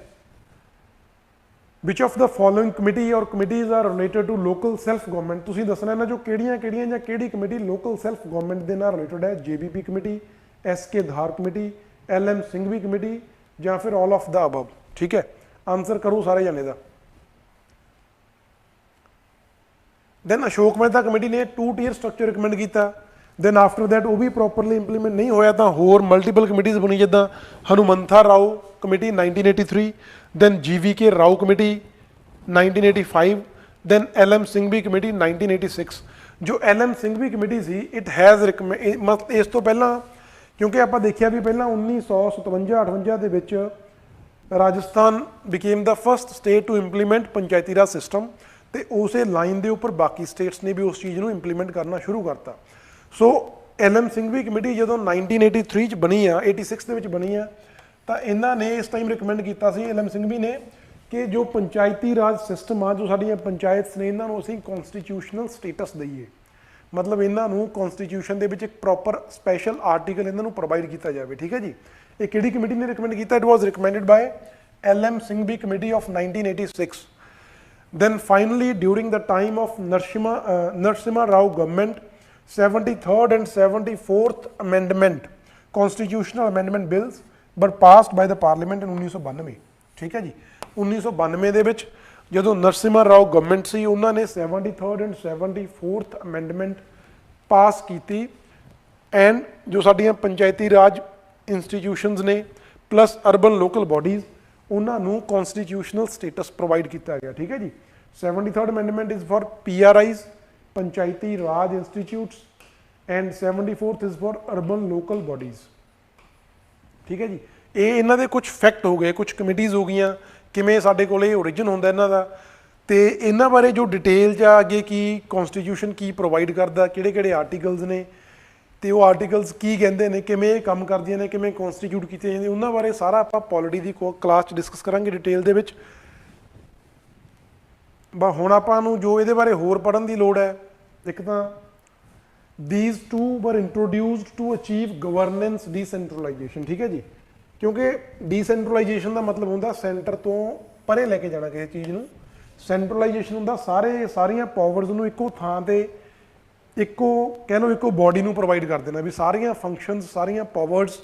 Which of the following committee or committees are related to local self government. ਤੁਸੀਂ ਦੱਸਣਾ ਇਹਨਾਂ ਜੋ ਕਿਹੜੀਆਂ ਜਾਂ ਕਿਹੜੀ ਕਮੇਟੀ ਲੋਕਲ ਸੈਲਫ ਗਵਰਨਮੈਂਟ ਦੇ ਨਾਲ ਰਿਲੇਟਡ ਹੈ। ਜੇਬੀਪੀ ਕਮੇਟੀ, ਐਸਕੇ ਧਾਰ ਕਮੇਟੀ, ਐਲਐਮ ਸਿੰਘਵੀ ਕਮੇਟੀ ਜਾਂ ਫਿਰ ਆਲ ਆਫ ਦਾ ਅਬਵ। ਠੀਕ ਹੈ, ਆਨਸਰ ਕਰੋ ਸਾਰੇ ਜਣੇ ਦਾ। ਦੈਨ ਅਸ਼ੋਕ ਮਹਿਤਾ ਕਮੇਟੀ ਨੇ 2 ਟੀਅਰ ਸਟਰਕਚਰ ਰਿਕਮੈਂਡ ਕੀਤਾ। ਦੈਨ ਆਫਟਰ ਦੈਟ ਉਹ ਵੀ ਪ੍ਰੋਪਰਲੀ ਇੰਪਲੀਮੈਂਟ ਨਹੀਂ ਹੋਇਆ ਤਾਂ ਹੋਰ ਮਲਟੀਪਲ ਕਮੇਟੀਜ਼ ਬਣੀ, ਜਿੱਦਾਂ Hanumantha Rao committee 1983, then GVK Rao committee 1985, then LM Singhvi committee 1986। ਜੋ ਐਲਐਮ ਸਿੰਘਵੀ ਕਮੇਟੀ ਸੀ, ਇਟ ਹੈਜ਼ ਇਸ ਤੋਂ ਪਹਿਲਾਂ, ਕਿਉਂਕਿ ਆਪਾਂ ਦੇਖਿਆ ਵੀ ਪਹਿਲਾਂ 1957-58 ਦੇ ਵਿੱਚ Rajasthan became the first state to implement Panchayati Raj system, ਤੇ ਉਸੇ ਲਾਈਨ ਦੇ ਉੱਪਰ ਬਾਕੀ ਸਟੇਟਸ ਨੇ ਵੀ ਉਸ ਚੀਜ਼ ਨੂੰ ਇੰਪਲੀਮੈਂਟ ਕਰਨਾ ਸ਼ੁਰੂ ਕਰਤਾ। ਸੋ ਐਲਐਮ ਸਿੰਘਵੀ ਕਮੇਟੀ ਜਦੋਂ 1983 ਚ ਬਣੀ ਆ, 86 ਦੇ ਵਿੱਚ ਬਣੀ ਆ, ਤਾਂ ਇਹਨਾਂ ਨੇ ਇਸ ਟਾਈਮ ਰਿਕਮੈਂਡ ਕੀਤਾ ਸੀ ਐਲਐਮ ਸਿੰਘਵੀ ਨੇ ਕਿ ਜੋ ਪੰਚਾਇਤੀ ਰਾਜ ਸਿਸਟਮ ਆ, ਜੋ ਸਾਡੀਆਂ ਪੰਚਾਇਤਸ ਨੇ, ਇਹਨਾਂ ਨੂੰ ਅਸੀਂ ਕਨਸਟੀਟਿਊਸ਼ਨਲ ਸਟੇਟਸ ਦਈਏ। ਮਤਲਬ ਇਹਨਾਂ ਨੂੰ ਕਨਸਟੀਟਿਊਸ਼ਨ ਦੇ ਵਿੱਚ ਇੱਕ ਪ੍ਰੋਪਰ ਸਪੈਸ਼ਲ ਆਰਟੀਕਲ ਇਹਨਾਂ ਨੂੰ ਪ੍ਰੋਵਾਈਡ ਕੀਤਾ ਜਾਵੇ। ਠੀਕ ਹੈ ਜੀ, ਇਹ ਕਿਹੜੀ ਕਮੇਟੀ ਨੇ ਰਿਕਮੈਂਡ ਕੀਤਾ? It was recommended by LM Singhvi committee of 1986। Then finally, during the time of Narasimha Rao government, 73rd and 74th amendment, constitutional amendment bills were passed by the parliament in 1992। ठीक है जी, 1992 ਦੇ ਵਿੱਚ ਜਦੋਂ Narasimha Rao government ਸੀ, ਉਹਨਾਂ ਨੇ 73rd and 74th amendment ਪਾਸ ਕੀਤੀ, and ਜੋ ਸਾਡੀਆਂ ਪੰਚਾਇਤੀ ਰਾਜ ਇੰਸਟੀਟਿਊਸ਼ਨਸ ਨੇ ਪਲੱਸ ਅਰਬਨ ਲੋਕਲ ਬੋਡੀਜ਼, ਉਹਨਾਂ ਨੂੰ ਕਨਸਟੀਟਿਊਸ਼ਨਲ ਸਟੇਟਸ ਪ੍ਰੋਵਾਈਡ ਕੀਤਾ ਗਿਆ। ਠੀਕ ਹੈ ਜੀ, 73rd amendment is for PRIs, panchayati raj institutes, and 74th is for urban local bodies। ਠੀਕ ਹੈ ਜੀ, ਇਹ ਇਹਨਾਂ ਦੇ ਕੁਝ ਫੈਕਟ ਹੋ ਗਏ, ਕੁਝ ਕਮੇਟੀਜ਼ ਹੋ ਗਈਆਂ, ਕਿਵੇਂ ਸਾਡੇ ਕੋਲ ਇਹ ਓਰੀਜਨ ਹੁੰਦਾ ਇਹਨਾਂ ਦਾ, ਤੇ ਇਹਨਾਂ ਬਾਰੇ ਜੋ ਡਿਟੇਲ ਜਾਂ ਅੱਗੇ ਕੀ ਕਨਸਟੀਟਿਊਸ਼ਨ ਕੀ ਪ੍ਰੋਵਾਈਡ ਕਰਦਾ, ਕਿਹੜੇ ਕਿਹੜੇ ਆਰਟੀਕਲਸ ਨੇ, ਤੇ ਉਹ ਆਰਟੀਕਲਸ ਕੀ ਕਹਿੰਦੇ ਨੇ, ਕਿਵੇਂ ਇਹ ਕੰਮ ਕਰਦੀਆਂ ਨੇ, ਕਿਵੇਂ ਕਨਸਟੀਟਿਊਟ ਕੀਤੇ ਜਾਂਦੇ, ਉਹਨਾਂ ਬਾਰੇ ਸਾਰਾ ਆਪਾਂ ਪੋਲਿਟੀ ਦੀ ਕਲਾਸ 'ਚ ਡਿਸਕਸ ਕਰਾਂਗੇ ਡਿਟੇਲ ਦੇ ਵਿੱਚ। ਬਸ ਹੁਣ ਆਪਾਂ ਨੂੰ ਜੋ ਇਹਦੇ ਬਾਰੇ ਹੋਰ ਪੜ੍ਹਨ ਦੀ ਲੋੜ ਹੈ, ਇੱਕ ਤਾਂ these two were introduced to achieve governance decentralization। ਠੀਕ ਹੈ ਜੀ, ਕਿਉਂਕਿ ਡੀਸੈਂਟਰਲਾਈਜੇਸ਼ਨ ਦਾ ਮਤਲਬ ਹੁੰਦਾ ਸੈਂਟਰ ਤੋਂ ਪਰੇ ਲੈ ਕੇ ਜਾਣਾ ਕਿਸੇ ਚੀਜ਼ ਨੂੰ। ਸੈਂਟਰਲਾਈਜੇਸ਼ਨ ਹੁੰਦਾ ਸਾਰੀਆਂ ਪਾਵਰਸ ਨੂੰ ਇੱਕੋ ਥਾਂ ਤੇ, ਇੱਕੋ ਕਹਿ ਲਓ ਇੱਕੋ ਬੋਡੀ ਨੂੰ ਪ੍ਰੋਵਾਈਡ ਕਰ ਦੇਣਾ, ਵੀ ਸਾਰੀਆਂ ਫੰਕਸ਼ਨਸ, ਸਾਰੀਆਂ ਪਾਵਰਸ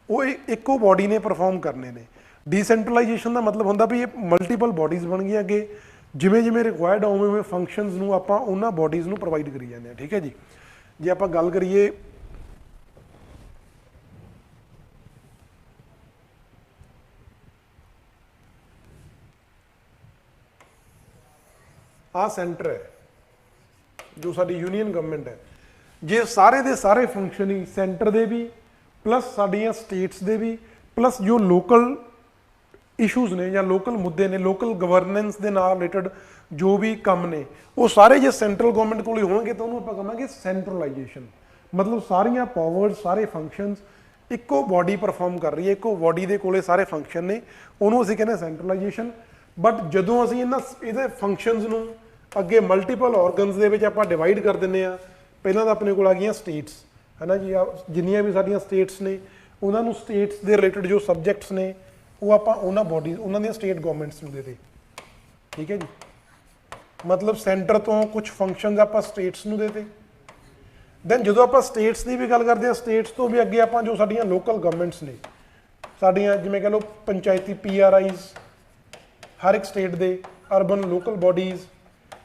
ਉਹ ਇੱਕੋ ਬੋਡੀ ਨੇ ਪਰਫਾਰਮ ਕਰਨੇ ਨੇ। ਡੀਸੈਂਟਰਲਾਈਜੇਸ਼ਨ ਦਾ ਮਤਲਬ ਹੁੰਦਾ ਵੀ ਇਹ ਮਲਟੀਪਲ ਬੋਡੀਜ਼ ਬਣ ਗਈਆਂ, ਅੱਗੇ ਜਿਵੇਂ ਜਿਵੇਂ ਰਿਕੁਆਇਰਡ ਉਵੇਂ ਉਵੇਂ ਫੰਕਸ਼ਨਸ ਨੂੰ ਆਪਾਂ ਉਹਨਾਂ ਬੋਡੀਜ਼ ਨੂੰ ਪ੍ਰੋਵਾਈਡ ਕਰੀ ਜਾਂਦੇ ਹਾਂ। ਠੀਕ ਹੈ ਜੀ, ਜੇ ਆਪਾਂ ਗੱਲ ਕਰੀਏ ਆਹ ਸੈਂਟਰ ਹੈ ਜੋ ਸਾਡੀ ਯੂਨੀਅਨ ਗਵਰਨਮੈਂਟ ਹੈ, ਜੇ ਸਾਰੇ ਦੇ ਸਾਰੇ ਫੰਕਸ਼ਨ ਹੀ ਸੈਂਟਰ ਦੇ ਵੀ ਪਲੱਸ ਸਾਡੀਆਂ ਸਟੇਟਸ ਦੇ ਵੀ ਪਲੱਸ ਜੋ ਲੋਕਲ ਇਸ਼ੂਜ਼ ਨੇ ਜਾਂ ਲੋਕਲ ਮੁੱਦੇ ਨੇ, ਲੋਕਲ ਗਵਰਨੈਂਸ ਦੇ ਨਾਲ ਰਿਲੇਟਡ ਜੋ ਵੀ ਕੰਮ ਨੇ, ਉਹ ਸਾਰੇ ਜੇ ਸੈਂਟਰਲ ਗਵਰਨਮੈਂਟ ਕੋਲ ਹੀ ਹੋਣਗੇ ਤਾਂ ਉਹਨੂੰ ਆਪਾਂ ਕਹਾਂਗੇ ਸੈਂਟਰਲਾਈਜੇਸ਼ਨ। ਮਤਲਬ ਸਾਰੀਆਂ ਪਾਵਰਸ, ਸਾਰੇ ਫੰਕਸ਼ਨਸ ਇੱਕੋ ਬੋਡੀ ਪਰਫਾਰਮ ਕਰ ਰਹੀ ਹੈ, ਇੱਕੋ ਬੋਡੀ ਦੇ ਕੋਲੇ ਸਾਰੇ ਫੰਕਸ਼ਨ ਨੇ, ਉਹਨੂੰ ਅਸੀਂ ਕਹਿੰਦੇ ਸੈਂਟਰਲਾਈਜੇਸ਼ਨ। ਬਟ ਜਦੋਂ ਅਸੀਂ ਇਹਦੇ ਫੰਕਸ਼ਨਸ ਨੂੰ ਅੱਗੇ ਮਲਟੀਪਲ ਆਰਗਨਸ ਦੇ ਵਿੱਚ ਆਪਾਂ ਡਿਵਾਈਡ ਕਰ ਦਿੰਦੇ ਆ। ਪਹਿਲਾਂ ਤਾਂ ਆਪਣੇ ਕੋਲ ਆ ਗਈਆਂ ਸਟੇਟਸ, ਹੈ ਨਾ ਜੀ, ਜਿੰਨੀਆਂ ਵੀ ਸਾਡੀਆਂ ਸਟੇਟਸ ਨੇ ਉਹਨਾਂ ਨੂੰ ਸਟੇਟਸ ਦੇ ਰਿਲੇਟਡ ਜੋ ਸਬਜੈਕਟਸ ਨੇ ਉਹ ਆਪਾਂ ਉਹਨਾਂ ਬੋਡੀਜ਼ ਉਹਨਾਂ ਦੀਆਂ ਸਟੇਟ ਗਵਰਨਮੈਂਟਸ ਨੂੰ ਦੇ ਦੇ। ਠੀਕ ਹੈ ਜੀ, ਮਤਲਬ ਸੈਂਟਰ ਤੋਂ ਕੁਝ ਫੰਕਸ਼ਨਸ ਆਪਾਂ ਸਟੇਟਸ ਨੂੰ ਦੇ ਦੇ। ਦੈਨ ਜਦੋਂ ਆਪਾਂ ਸਟੇਟਸ ਦੀ ਵੀ ਗੱਲ ਕਰਦੇ ਹਾਂ, ਸਟੇਟਸ ਤੋਂ ਵੀ ਅੱਗੇ ਆਪਾਂ ਜੋ ਸਾਡੀਆਂ ਲੋਕਲ ਗਵਰਨਮੈਂਟਸ ਨੇ ਸਾਡੀਆਂ, ਜਿਵੇਂ ਕਹ ਲਓ ਪੰਚਾਇਤੀ PRIs ਹਰ ਇੱਕ ਸਟੇਟ ਦੇ, ਅਰਬਨ ਲੋਕਲ ਬੋਡੀਜ਼,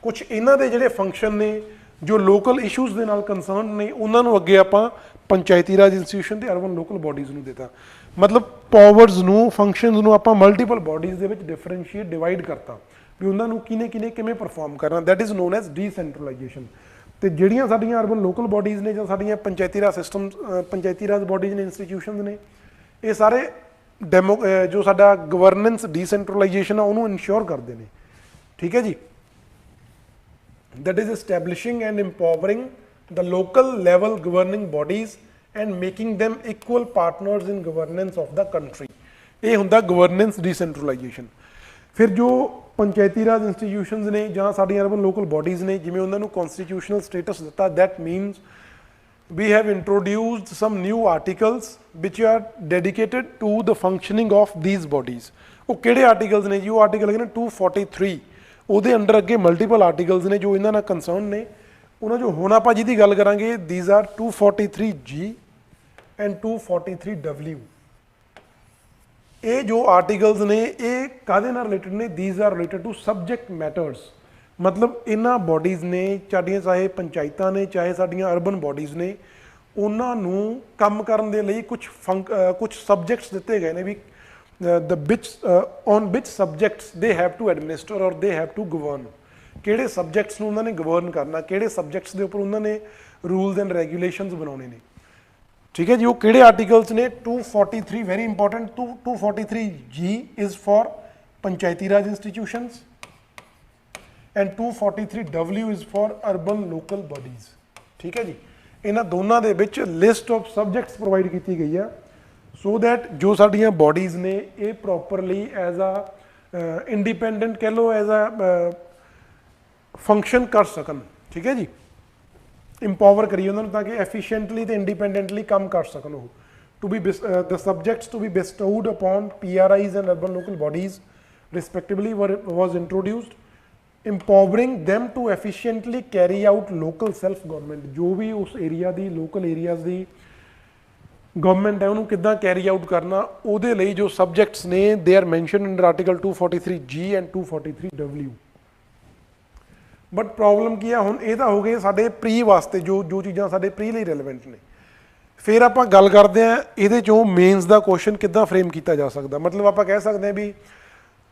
ਕੁਝ ਇਹਨਾਂ ਦੇ ਜਿਹੜੇ ਫੰਕਸ਼ਨ ਨੇ ਜੋ ਲੋਕਲ ਇਸ਼ੂਜ਼ ਦੇ ਨਾਲ ਕੰਸਰਨ ਨੇ ਉਹਨਾਂ ਨੂੰ ਅੱਗੇ ਆਪਾਂ ਪੰਚਾਇਤੀ ਰਾਜ ਇੰਸਟੀਟਿਊਸ਼ਨ ਤੇ ਅਰਬਨ ਲੋਕਲ ਬੋਡੀਜ਼ ਨੂੰ ਦਿੱਤਾ। ਮਤਲਬ ਪਾਵਰਸ ਨੂੰ, ਫੰਕਸ਼ਨਸ ਨੂੰ ਆਪਾਂ ਮਲਟੀਪਲ ਬੋਡੀਜ਼ ਦੇ ਵਿੱਚ ਡਿਫਰੈਂਸ਼ੀਏਟ, ਡਿਵਾਈਡ ਕਰਤਾ ਵੀ ਉਹਨਾਂ ਨੂੰ ਕਿਨੇ ਕਿਵੇਂ ਪਰਫਾਰਮ ਕਰਨਾ। That is known as decentralisation. ਤੇ ਜਿਹੜੀਆਂ ਸਾਡੀਆਂ ਅਰਬਨ ਲੋਕਲ ਬੋਡੀਜ਼ ਨੇ ਜਾਂ ਸਾਡੀਆਂ ਪੰਚਾਇਤੀ ਰਾਜ ਸਿਸਟਮ, ਪੰਚਾਇਤੀ ਰਾਜ ਬੋਡੀਜ਼ ਨੇ, ਇੰਸਟੀਟਿਊਸ਼ਨਸ ਨੇ, ਇਹ ਸਾਰੇ ਜੋ ਸਾਡਾ ਗਵਰਨੈਂਸ ਡੀਸੈਂਟਰਲਾਈਜੇਸ਼ਨ ਆ ਉਹਨੂੰ ਇਨਸ਼ੋਰ ਕਰਦੇ ਨੇ। ਠੀਕ ਹੈ ਜੀ, that is establishing and empowering the local level governing bodies and making them equal partners in governance of the country। ਇਹ ਹੁੰਦਾ ਗਵਰਨੈਂਸ ਡੀਸੈਂਟਰਲਾਈਜੇਸ਼ਨ। ਫਿਰ ਜੋ ਪੰਚਾਇਤੀ ਰਾਜ ਇੰਸਟੀਟਿਊਸ਼ਨਸ ਨੇ ਜਾਂ ਸਾਡੀਆਂ ਅਰਬਨ ਲੋਕਲ ਬੋਡੀਜ਼ ਨੇ, ਜਿਵੇਂ ਉਹਨਾਂ ਨੂੰ ਕਨਸਟੀਟਿਊਸ਼ਨਲ ਸਟੇਟਸ ਦਿੱਤਾ, that means we have introduced some new articles which are dedicated to the functioning of these bodies। ਉਹ ਕਿਹੜੇ ਆਰਟੀਕਲਸ ਨੇ ਜੀ? ਉਹ ਆਰਟੀਕਲ ਹੈਗੇ ਨੇ 243। ਉਹਦੇ ਅੰਡਰ ਅੱਗੇ ਮਲਟੀਪਲ ਆਰਟੀਕਲਸ ਨੇ ਜੋ ਇਹਨਾਂ ਨਾਲ ਕੰਸਰਨ ਨੇ। ਉਹਨਾਂ ਜੋ ਹੁਣ ਆਪਾਂ ਜਿਹਦੀ ਗੱਲ ਕਰਾਂਗੇ, these are 243G and 243W। ਇਹ ਜੋ ਆਰਟੀਕਲਸ ਨੇ ਇਹ ਕਾਹਦੇ ਨਾਲ ਰਿਲੇਟਡ ਨੇ? these are related to subject matters। ਮਤਲਬ ਇਹਨਾਂ ਬੋਡੀਜ਼ ਨੇ, ਸਾਡੀਆਂ ਚਾਹੇ ਪੰਚਾਇਤਾਂ ਨੇ ਚਾਹੇ ਸਾਡੀਆਂ ਅਰਬਨ ਬੋਡੀਜ਼ ਨੇ, ਉਹਨਾਂ ਨੂੰ ਕੰਮ ਕਰਨ ਦੇ ਲਈ ਕੁਝ ਸਬਜੈਕਟਸ ਦਿੱਤੇ ਗਏ ਨੇ ਵੀ on which subjects they have to administer or they have to govern। ਕਿਹੜੇ ਸਬਜੈਕਟਸ ਨੂੰ ਉਹਨਾਂ ਨੇ ਗਵਰਨ ਕਰਨਾ, ਕਿਹੜੇ ਸਬਜੈਕਟਸ ਦੇ ਉੱਪਰ ਉਹਨਾਂ ਨੇ ਰੂਲਸ ਐਂਡ ਰੈਗੂਲੇਸ਼ਨਸ ਬਣਾਉਣੇ ਨੇ। ਠੀਕ ਹੈ ਜੀ, ਉਹ ਕਿਹੜੇ ਆਰਟੀਕਲਸ ਨੇ? 243 very important. 243G is for panchayati raj institutions and 243W is for urban local bodies. ਠੀਕ ਹੈ ਜੀ, ਇਹਨਾਂ ਦੋਨਾਂ ਦੇ ਵਿੱਚ ਲਿਸਟ ਆਫ ਸਬਜੈਕਟਸ ਪ੍ਰੋਵਾਈਡ ਕੀਤੀ ਗਈ ਆ ਸੋ ਦੈਟ ਜੋ ਸਾਡੀਆਂ ਬੋਡੀਜ਼ ਨੇ ਇਹ ਪ੍ਰੋਪਰਲੀ ਐਜ਼ ਅ ਇੰਡੀਪੈਂਡੈਂਟ ਕਹਿ ਲਓ, ਐਜ਼ ਅ ਫੰਕਸ਼ਨ ਕਰ ਸਕਣ। ਠੀਕ ਹੈ ਜੀ, ਇੰਪਾਵਰ ਕਰੀਏ ਉਹਨਾਂ ਨੂੰ ਤਾਂ ਕਿ ਐਫੀਸ਼ੀਐਂਟਲੀ ਤੇ ਇੰਡੀਪੈਂਡੈਂਟਲੀ ਕੰਮ ਕਰ ਸਕਣ ਉਹ। To be the subjects to be bestowed upon PRIs and urban local bodies respectively was introduced, empowering them to efficiently carry out local self government। ਜੋ ਵੀ ਉਸ ਏਰੀਆ ਦੀ, ਲੋਕਲ ਏਰੀਆਜ਼ ਦੀ ਗਵਰਨਮੈਂਟ ਹੈ ਉਹਨੂੰ ਕਿੱਦਾਂ ਕੈਰੀ ਆਊਟ ਕਰਨਾ, ਉਹਦੇ ਲਈ ਜੋ subjects ਨੇ they are mention under article 243G and 243W। But problem ਕੀ ਆ, ਹੁਣ ਇਹ ਤਾਂ ਹੋ ਗਏ ਸਾਡੇ ਪ੍ਰੀ ਵਾਸਤੇ ਜੋ ਚੀਜ਼ਾਂ ਸਾਡੇ ਪ੍ਰੀ ਲਈ ਰੈਲੇਵੈਂਟ ਨੇ। ਫਿਰ ਆਪਾਂ ਗੱਲ ਕਰਦੇ ਹਾਂ ਇਹਦੇ ਚੋਂ ਮੇਨਸ ਦਾ ਕੁਐਸਚਨ ਕਿੱਦਾਂ ਫਰੇਮ ਕੀਤਾ ਜਾ ਸਕਦਾ। ਮਤਲਬ ਆਪਾਂ ਕਹਿ ਸਕਦੇ ਹਾਂ ਵੀ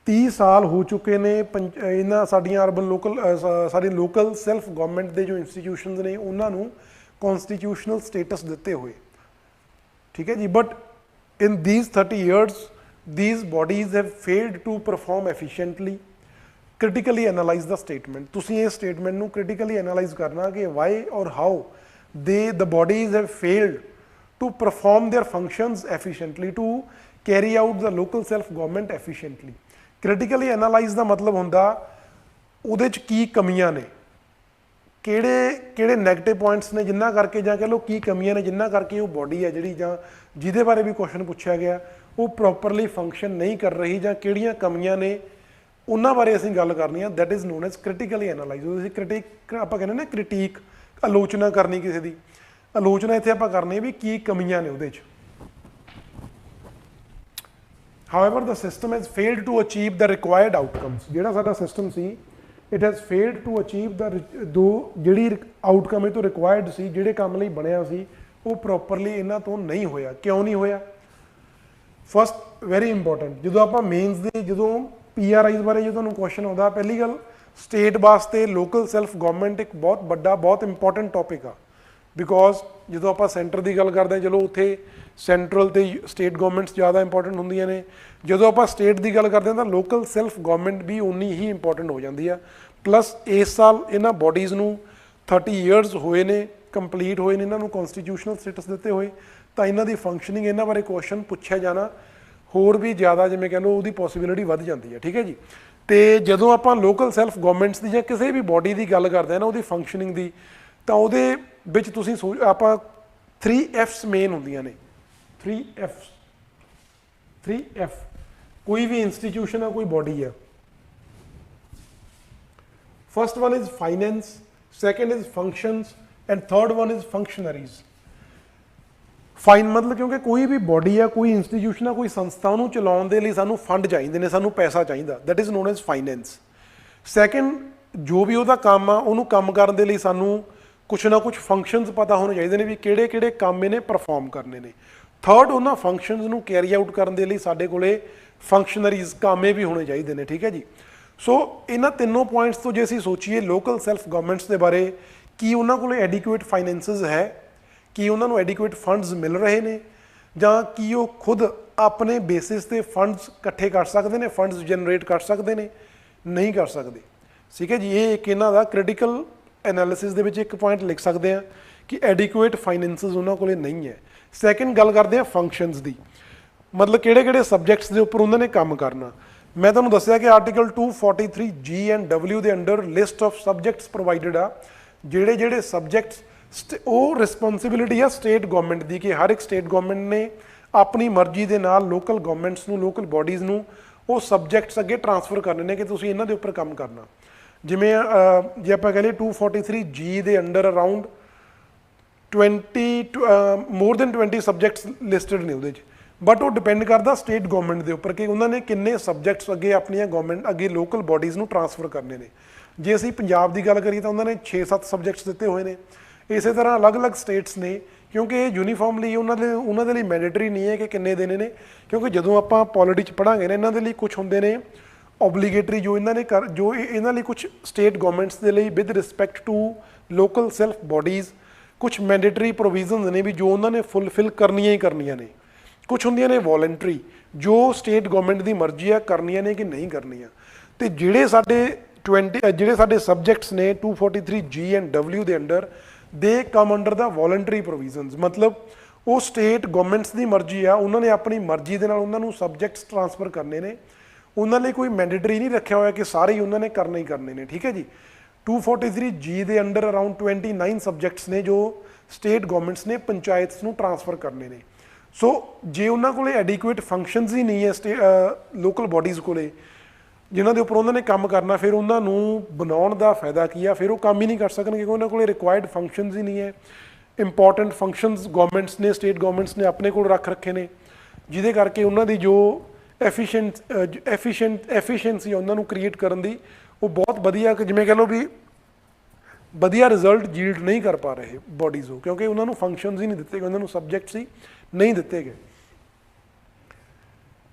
30 ਸਾਲ ਹੋ ਚੁੱਕੇ ਨੇ ਇਹਨਾਂ ਸਾਡੀਆਂ ਅਰਬਨ ਸਾਡੀ ਲੋਕਲ ਸੈਲਫ ਗਵਰਨਮੈਂਟ ਦੇ ਜੋ ਇੰਸਟੀਟਿਊਸ਼ਨਸ ਨੇ ਉਹਨਾਂ ਨੂੰ ਕਨਸਟੀਟਿਊਸ਼ਨਲ ਸਟੇਟਸ ਦਿੱਤੇ ਹੋਏ। ਠੀਕ ਹੈ ਜੀ, but in these 30 years these bodies have failed to perform efficiently। critically analyze the statement। ਤੁਸੀਂ ਇਹ ਸਟੇਟਮੈਂਟ ਨੂੰ critically analyze ਕਰਨਾ ਕਿ why or how the bodies have failed to perform their functions efficiently, to carry out the local self government efficiently। critically analyze ਦਾ ਮਤਲਬ ਹੁੰਦਾ ਉਹਦੇ 'ਚ ਕੀ ਕਮੀਆਂ ਨੇ, ਕਿਹੜੇ ਨੈਗੇਟਿਵ ਪੁਆਇੰਟਸ ਨੇ ਜਿਨ੍ਹਾਂ ਕਰਕੇ, ਜਾਂ ਕਹਿ ਲਓ ਕੀ ਕਮੀਆਂ ਨੇ ਜਿਨ੍ਹਾਂ ਕਰਕੇ ਉਹ ਬੋਡੀ ਹੈ ਜਿਹੜੀ, ਜਾਂ ਜਿਹਦੇ ਬਾਰੇ ਵੀ ਕੁਐਸਚਨ ਪੁੱਛਿਆ ਗਿਆ ਉਹ ਪ੍ਰੋਪਰਲੀ ਫੰਕਸ਼ਨ ਨਹੀਂ ਕਰ ਰਹੀ, ਜਾਂ ਕਿਹੜੀਆਂ ਕਮੀਆਂ ਨੇ ਉਹਨਾਂ ਬਾਰੇ ਅਸੀਂ ਗੱਲ ਕਰਨੀ ਆ। That is known as critically analyse. ਉਹਦੀ ਕ੍ਰਿਟਿਕ ਆਪਾਂ ਕਹਿੰਦੇ ਨਾ, ਕ੍ਰਿਟੀਕ, ਆਲੋਚਨਾ ਕਰਨੀ ਕਿਸੇ ਦੀ। ਆਲੋਚਨਾ ਇੱਥੇ ਆਪਾਂ ਕਰਨੀ ਵੀ ਕੀ ਕਮੀਆਂ ਨੇ ਉਹਦੇ 'ਚ। However, the system has failed to achieve the required outcomes। ਜਿਹੜਾ ਸਾਡਾ system C it has failed to achieve the ਜਿਹੜੀ ਆਊਟਕਮ ਇਹ ਤੋਂ ਰਿਕੁਆਇਰਡ ਸੀ, ਜਿਹੜੇ ਕੰਮ ਲਈ ਬਣਿਆ ਸੀ, ਉਹ ਪ੍ਰੋਪਰਲੀ ਇਹਨਾਂ ਤੋਂ ਨਹੀਂ ਹੋਇਆ। ਕਿਉਂ ਨਹੀਂ ਹੋਇਆ? ਫਸਟ ਵੈਰੀ ਇੰਪੋਰਟੈਂਟ, ਜਦੋਂ ਆਪਾਂ ਮੇਨਸ ਦੇ ਜਦੋਂ PRIs ਬਾਰੇ ਜੇ ਤੁਹਾਨੂੰ ਕੁਐਸਚਨ ਆਉਂਦਾ, ਪਹਿਲੀ ਗੱਲ ਸਟੇਟ ਵਾਸਤੇ ਲੋਕਲ ਸੈਲਫ ਗਵਰਨਮੈਂਟ ਇੱਕ ਬਹੁਤ ਵੱਡਾ, ਬਹੁਤ ਇੰਪੋਰਟੈਂਟ ਟੌਪਿਕ ਆ। ਬਿਕੋਜ਼ ਜਦੋਂ ਆਪਾਂ ਸੈਂਟਰ ਦੀ ਗੱਲ ਕਰਦੇ ਹਾਂ, ਚਲੋ ਉੱਥੇ ਸੈਂਟਰਲ ਤੇ ਸਟੇਟ ਗਵਰਨਮੈਂਟਸ ਜ਼ਿਆਦਾ ਇੰਪੋਰਟੈਂਟ ਹੁੰਦੀਆਂ ਨੇ। ਜਦੋਂ ਆਪਾਂ ਸਟੇਟ ਦੀ ਗੱਲ ਕਰਦੇ ਹਾਂ ਤਾਂ ਲੋਕਲ ਸੈਲਫ ਗਵਰਨਮੈਂਟ ਵੀ ਉਨੀ ਹੀ ਇੰਪੋਰਟੈਂਟ ਹੋ ਜਾਂਦੀ ਆ। ਪਲੱਸ ਇਸ ਸਾਲ ਇਹਨਾਂ ਬੋਡੀਜ਼ ਨੂੰ 30 years ਹੋਏ ਨੇ, ਕੰਪਲੀਟ ਹੋਏ ਨੇ ਇਹਨਾਂ ਨੂੰ ਕਨਸਟੀਟਿਊਸ਼ਨਲ ਸਟੇਟਸ ਦਿੱਤੇ ਹੋਏ, ਤਾਂ ਇਹਨਾਂ ਦੀ ਫੰਕਸ਼ਨਿੰਗ, ਇਹਨਾਂ ਬਾਰੇ ਕੁਐਸਚਨ ਪੁੱਛਿਆ ਜਾਣਾ ਹੋਰ ਵੀ ਜ਼ਿਆਦਾ, ਜਿਵੇਂ ਕਹਿ ਲਓ ਉਹਦੀ ਪੋਸੀਬਿਲਿਟੀ ਵੱਧ ਜਾਂਦੀ ਹੈ। ਠੀਕ ਹੈ ਜੀ, ਤੇ ਜਦੋਂ ਆਪਾਂ ਲੋਕਲ ਸੈਲਫ ਗਵਰਨਮੈਂਟਸ ਦੀ ਜਾਂ ਕਿਸੇ ਵੀ ਬੋਡੀ ਦੀ ਗੱਲ ਕਰਦੇ ਆ ਨਾ ਉਹਦੀ ਫੰਕਸ਼ਨਿੰਗ ਦੀ, ਤਾਂ ਉਹਦੇ ਵਿੱਚ ਤੁਸੀਂ ਆਪਾਂ 3 F's ਮੇਨ ਹੁੰਦੀਆਂ ਨੇ। 3 F ਕੋਈ ਵੀ ਇੰਸਟੀਟਿਊਸ਼ਨ ਆ, ਕੋਈ ਬੋਡੀ ਆ। First one is finance, second is functions and third one is functionaries. ਮਤਲਬ ਕਿਉਂਕਿ ਕੋਈ ਵੀ ਬੋਡੀ ਆ, ਕੋਈ ਇੰਸਟੀਟਿਊਸ਼ਨ ਆ, ਕੋਈ ਸੰਸਥਾ, ਉਹਨੂੰ ਚਲਾਉਣ ਦੇ ਲਈ ਸਾਨੂੰ ਫੰਡ ਚਾਹੀਦੇ ਨੇ, ਸਾਨੂੰ ਪੈਸਾ ਚਾਹੀਦਾ, that is known as finance. Second, ਜੋ ਵੀ ਉਹਦਾ ਕੰਮ ਆ ਉਹਨੂੰ ਕੰਮ ਕਰਨ ਦੇ ਲਈ ਸਾਨੂੰ ਕੁਛ ਨਾ ਕੁਛ ਫੰਕਸ਼ਨਸ ਪਤਾ ਹੋਣੇ ਚਾਹੀਦੇ ਨੇ ਵੀ ਕਿਹੜੇ ਕਿਹੜੇ ਕੰਮ ਇਹਨੇ ਪਰਫਾਰਮ ਕਰਨੇ ਨੇ। ਥਰਡ, ਉਹਨਾਂ ਫੰਕਸ਼ਨਸ ਨੂੰ ਕੈਰੀ ਆਊਟ ਕਰਨ ਦੇ ਲਈ ਸਾਡੇ ਕੋਲੇ ਫੰਕਸ਼ਨਰੀਜ਼ ਕਾਮੇ ਵੀ ਹੋਣੇ ਚਾਹੀਦੇ ਨੇ, ਠੀਕ ਹੈ ਜੀ। ਸੋ ਇਹਨਾਂ ਤਿੰਨੋਂ ਪੁਆਇੰਟਸ ਤੋਂ ਜੇ ਅਸੀਂ ਸੋਚੀਏ ਲੋਕਲ ਸੈਲਫ ਗਵਰਨਮੈਂਟਸ ਦੇ ਬਾਰੇ, ਕੀ ਉਹਨਾਂ ਕੋਲ ਐਡੀਕੁਏਟ ਫਾਈਨੈਂਸਿਸ ਹੈ, ਕੀ ਉਹਨਾਂ ਨੂੰ ਐਡੀਕੁਏਟ ਫੰਡਸ ਮਿਲ ਰਹੇ ਨੇ, ਜਾਂ ਕੀ ਉਹ ਖੁਦ ਆਪਣੇ ਬੇਸਿਸ ਤੇ ਫੰਡਸ ਇਕੱਠੇ ਕਰ ਸਕਦੇ ਨੇ, ਫੰਡਸ ਜਨਰੇਟ ਕਰ ਸਕਦੇ ਨੇ, ਨਹੀਂ ਕਰ ਸਕਦੇ, ਠੀਕ ਹੈ ਜੀ। ਇਹ ਇੱਕ ਇਹਨਾਂ ਦਾ ਕ੍ਰਿਟੀਕਲ ਐਨਾਲਿਸਿਸ ਦੇ ਵਿੱਚ ਇੱਕ ਪੁਆਇੰਟ ਲਿਖ ਸਕਦੇ ਆ ਕਿ ਐਡੀਕੁਏਟ ਫਾਈਨੈਂਸਿਸ ਉਹਨਾਂ ਕੋਲੇ ਨਹੀਂ ਹੈ। ਸੈਕੰਡ, ਗੱਲ ਕਰਦੇ ਆ ਫੰਕਸ਼ਨਸ ਦੀ, ਮਤਲਬ ਕਿਹੜੇ ਕਿਹੜੇ ਸਬਜੈਕਟਸ ਦੇ ਉੱਪਰ ਉਹਨਾਂ ਨੇ ਕੰਮ ਕਰਨਾ। ਮੈਂ ਤੁਹਾਨੂੰ ਦੱਸਿਆ ਕਿ ਆਰਟੀਕਲ 243 G and W ਦੇ under list of subjects provided ਆ, ਜਿਹੜੇ ਜਿਹੜੇ ਸਬਜੈਕਟਸ ਉਹ ਰਿਸਪੌਂਸਿਬਿਲਿਟੀ ਆ ਸਟੇਟ ਗਵਰਨਮੈਂਟ ਦੀ, ਕਿ ਹਰ ਇੱਕ ਸਟੇਟ ਗਵਰਨਮੈਂਟ ਨੇ ਆਪਣੀ ਮਰਜ਼ੀ ਦੇ ਨਾਲ ਲੋਕਲ ਗਵਰਨਮੈਂਟਸ ਨੂੰ, ਲੋਕਲ ਬੋਡੀਜ਼ ਨੂੰ ਉਹ ਸਬਜੈਕਟਸ ਅੱਗੇ ਟਰਾਂਸਫਰ ਕਰਨੇ ਨੇ ਕਿ ਤੁਸੀਂ ਇਹਨਾਂ ਦੇ ਉੱਪਰ ਕੰਮ ਕਰਨਾ। ਜਿਵੇਂ ਜੇ ਆਪਾਂ ਕਹ ਲਈਏ 243 G ਦੇ ਅੰਡਰ ਅਰਾਊਂਡ 20 ਸਬਜੈਕਟਸ ਲਿਸਟਡ ਨੇ ਉਹਦੇ 'ਚ, ਬਟ ਉਹ ਡਿਪੈਂਡ ਕਰਦਾ ਸਟੇਟ ਗਵਰਨਮੈਂਟ ਦੇ ਉੱਪਰ ਕਿ ਉਹਨਾਂ ਨੇ ਕਿੰਨੇ ਸਬਜੈਕਟਸ ਅੱਗੇ ਆਪਣੀਆਂ ਗਵਰਨਮੈਂਟ ਅੱਗੇ ਲੋਕਲ ਬੋਡੀਜ਼ ਨੂੰ ਟਰਾਂਸਫਰ ਕਰਨੇ ਨੇ। ਜੇ ਅਸੀਂ ਪੰਜਾਬ ਦੀ ਗੱਲ ਕਰੀਏ ਤਾਂ ਉਹਨਾਂ ਨੇ 6-7 ਸਬਜੈਕਟਸ ਦਿੱਤੇ ਹੋਏ ਨੇ। ਇਸੇ ਤਰ੍ਹਾਂ ਅਲੱਗ-ਅਲੱਗ ਸਟੇਟਸ ਨੇ, ਕਿਉਂਕਿ ਇਹ ਯੂਨੀਫਾਰਮਲੀ ਉਹਨਾਂ ਦੇ ਲਈ ਮੈਂਡੇਟਰੀ ਨਹੀਂ ਹੈ ਕਿ ਕਿੰਨੇ ਦੇਣੇ ਨੇ, ਕਿਉਂਕਿ ਜਦੋਂ ਆਪਾਂ ਪੋਲਿਟੀ 'ਚ ਪੜ੍ਹਾਂਗੇ ਨਾ ਇਹਨਾਂ ਦੇ ਲਈ ਕੁਝ ਹੁੰਦੇ ਨੇ ਓਬਲੀਗੇਟਰੀ, ਜੋ ਇਹਨਾਂ ਲਈ ਕੁਝ ਸਟੇਟ ਗਵਰਨਮੈਂਟਸ ਦੇ ਲਈ with respect to local self bodies ਕੁਝ ਮੈਂਡੇਟਰੀ ਪ੍ਰੋਵੀਜ਼ਨਸ ਨੇ ਵੀ ਜੋ ਉਹਨਾਂ ਨੇ ਫੁੱਲਫਿਲ ਕਰਨੀਆਂ ਹੀ ਕਰਨੀਆਂ ਨੇ। ਕੁਝ ਹੁੰਦੀਆਂ ਨੇ ਵੋਲੰਟਰੀ, ਜੋ ਸਟੇਟ ਗਵਰਨਮੈਂਟ ਦੀ ਮਰਜ਼ੀ ਆ ਕਰਨੀਆਂ ਨੇ ਕਿ ਨਹੀਂ ਕਰਨੀਆਂ। ਤੇ ਜਿਹੜੇ ਸਾਡੇ ਸਬਜੈਕਟਸ ਨੇ 243 G and W ਦੇ ਅੰਡਰ, ਦੇ ਕਮ ਅੰਡਰ ਦਾ ਵੋਲੰਟਰੀ ਪ੍ਰੋਵੀਜ਼ਨਸ, ਮਤਲਬ ਉਹ ਸਟੇਟ ਗਵਰਨਮੈਂਟਸ ਦੀ ਮਰਜ਼ੀ ਆ, ਉਹਨਾਂ ਨੇ ਆਪਣੀ ਮਰਜ਼ੀ ਦੇ ਨਾਲ ਉਹਨਾਂ ਨੂੰ ਸਬਜੈਕਟਸ ਟਰਾਂਸਫਰ ਕਰਨੇ ਨੇ, ਉਹਨਾਂ ਲਈ ਕੋਈ ਮੈਂਡੇਟਰੀ ਨਹੀਂ ਰੱਖਿਆ ਹੋਇਆ ਕਿ ਸਾਰੇ ਹੀ ਉਹਨਾਂ ਨੇ ਕਰਨੇ ਹੀ ਕਰਨੇ ਨੇ, ਠੀਕ ਹੈ ਜੀ। 243 G ਦੇ ਅੰਡਰ ਅਰਾਊਂਡ 29 ਸਬਜੈਕਟਸ ਨੇ ਜੋ ਸਟੇਟ ਗਵਰਨਮੈਂਟਸ ਨੇ ਪੰਚਾਇਤਸ ਨੂੰ ਟਰਾਂਸਫਰ ਕਰਨੇ ਨੇ। ਸੋ ਜੇ ਉਹਨਾਂ ਕੋਲੇ ਐਡੀਕੁਏਟ ਫੰਕਸ਼ਨਸ ਹੀ ਨਹੀਂ ਹੈ ਲੋਕਲ ਬੋਡੀਜ਼ ਕੋਲੇ ਜਿਨ੍ਹਾਂ ਦੇ ਉੱਪਰ ਉਹਨਾਂ ਨੇ ਕੰਮ ਕਰਨਾ, ਫਿਰ ਉਹਨਾਂ ਨੂੰ ਬਣਾਉਣ ਦਾ ਫਾਇਦਾ ਕੀ ਆ, ਫਿਰ ਉਹ ਕੰਮ ਹੀ ਨਹੀਂ ਕਰ ਸਕਣਗੇ ਕਿਉਂਕਿ ਉਹਨਾਂ ਕੋਲੇ ਰਿਕੁਆਇਰਡ ਫੰਕਸ਼ਨਸ ਹੀ ਨਹੀਂ ਹੈ। ਇੰਪੋਰਟੈਂਟ ਫੰਕਸ਼ਨਸ ਗਵਰਨਮੈਂਟਸ ਨੇ, ਸਟੇਟ ਗਵਰਨਮੈਂਟਸ ਨੇ ਆਪਣੇ ਕੋਲ ਰੱਖ ਰੱਖੇ ਨੇ, ਜਿਹਦੇ ਕਰਕੇ ਉਹਨਾਂ ਦੀ ਜੋ ਐਫੀਸ਼ੀਐਂਸੀ ਉਹਨਾਂ ਨੂੰ ਕ੍ਰੀਏਟ ਕਰਨ ਦੀ ਉਹ ਬਹੁਤ ਵਧੀਆ, ਜਿਵੇਂ ਕਹਿ ਲਓ ਵੀ ਵਧੀਆ ਰਿਜ਼ਲਟ ਜੀਲਡ ਨਹੀਂ ਕਰ ਪਾ ਰਹੇ ਬੋਡੀਜ਼ ਉਹ, ਕਿਉਂਕਿ ਉਹਨਾਂ ਨੂੰ ਫੰਕਸ਼ਨਸ ਹੀ ਨਹੀਂ ਦਿੱਤੇ ਗਏ, ਉਹਨਾਂ ਨੂੰ ਸਬਜੈਕਟਸ ਹੀ ਨਹੀਂ ਦਿੱਤੇ ਗਏ।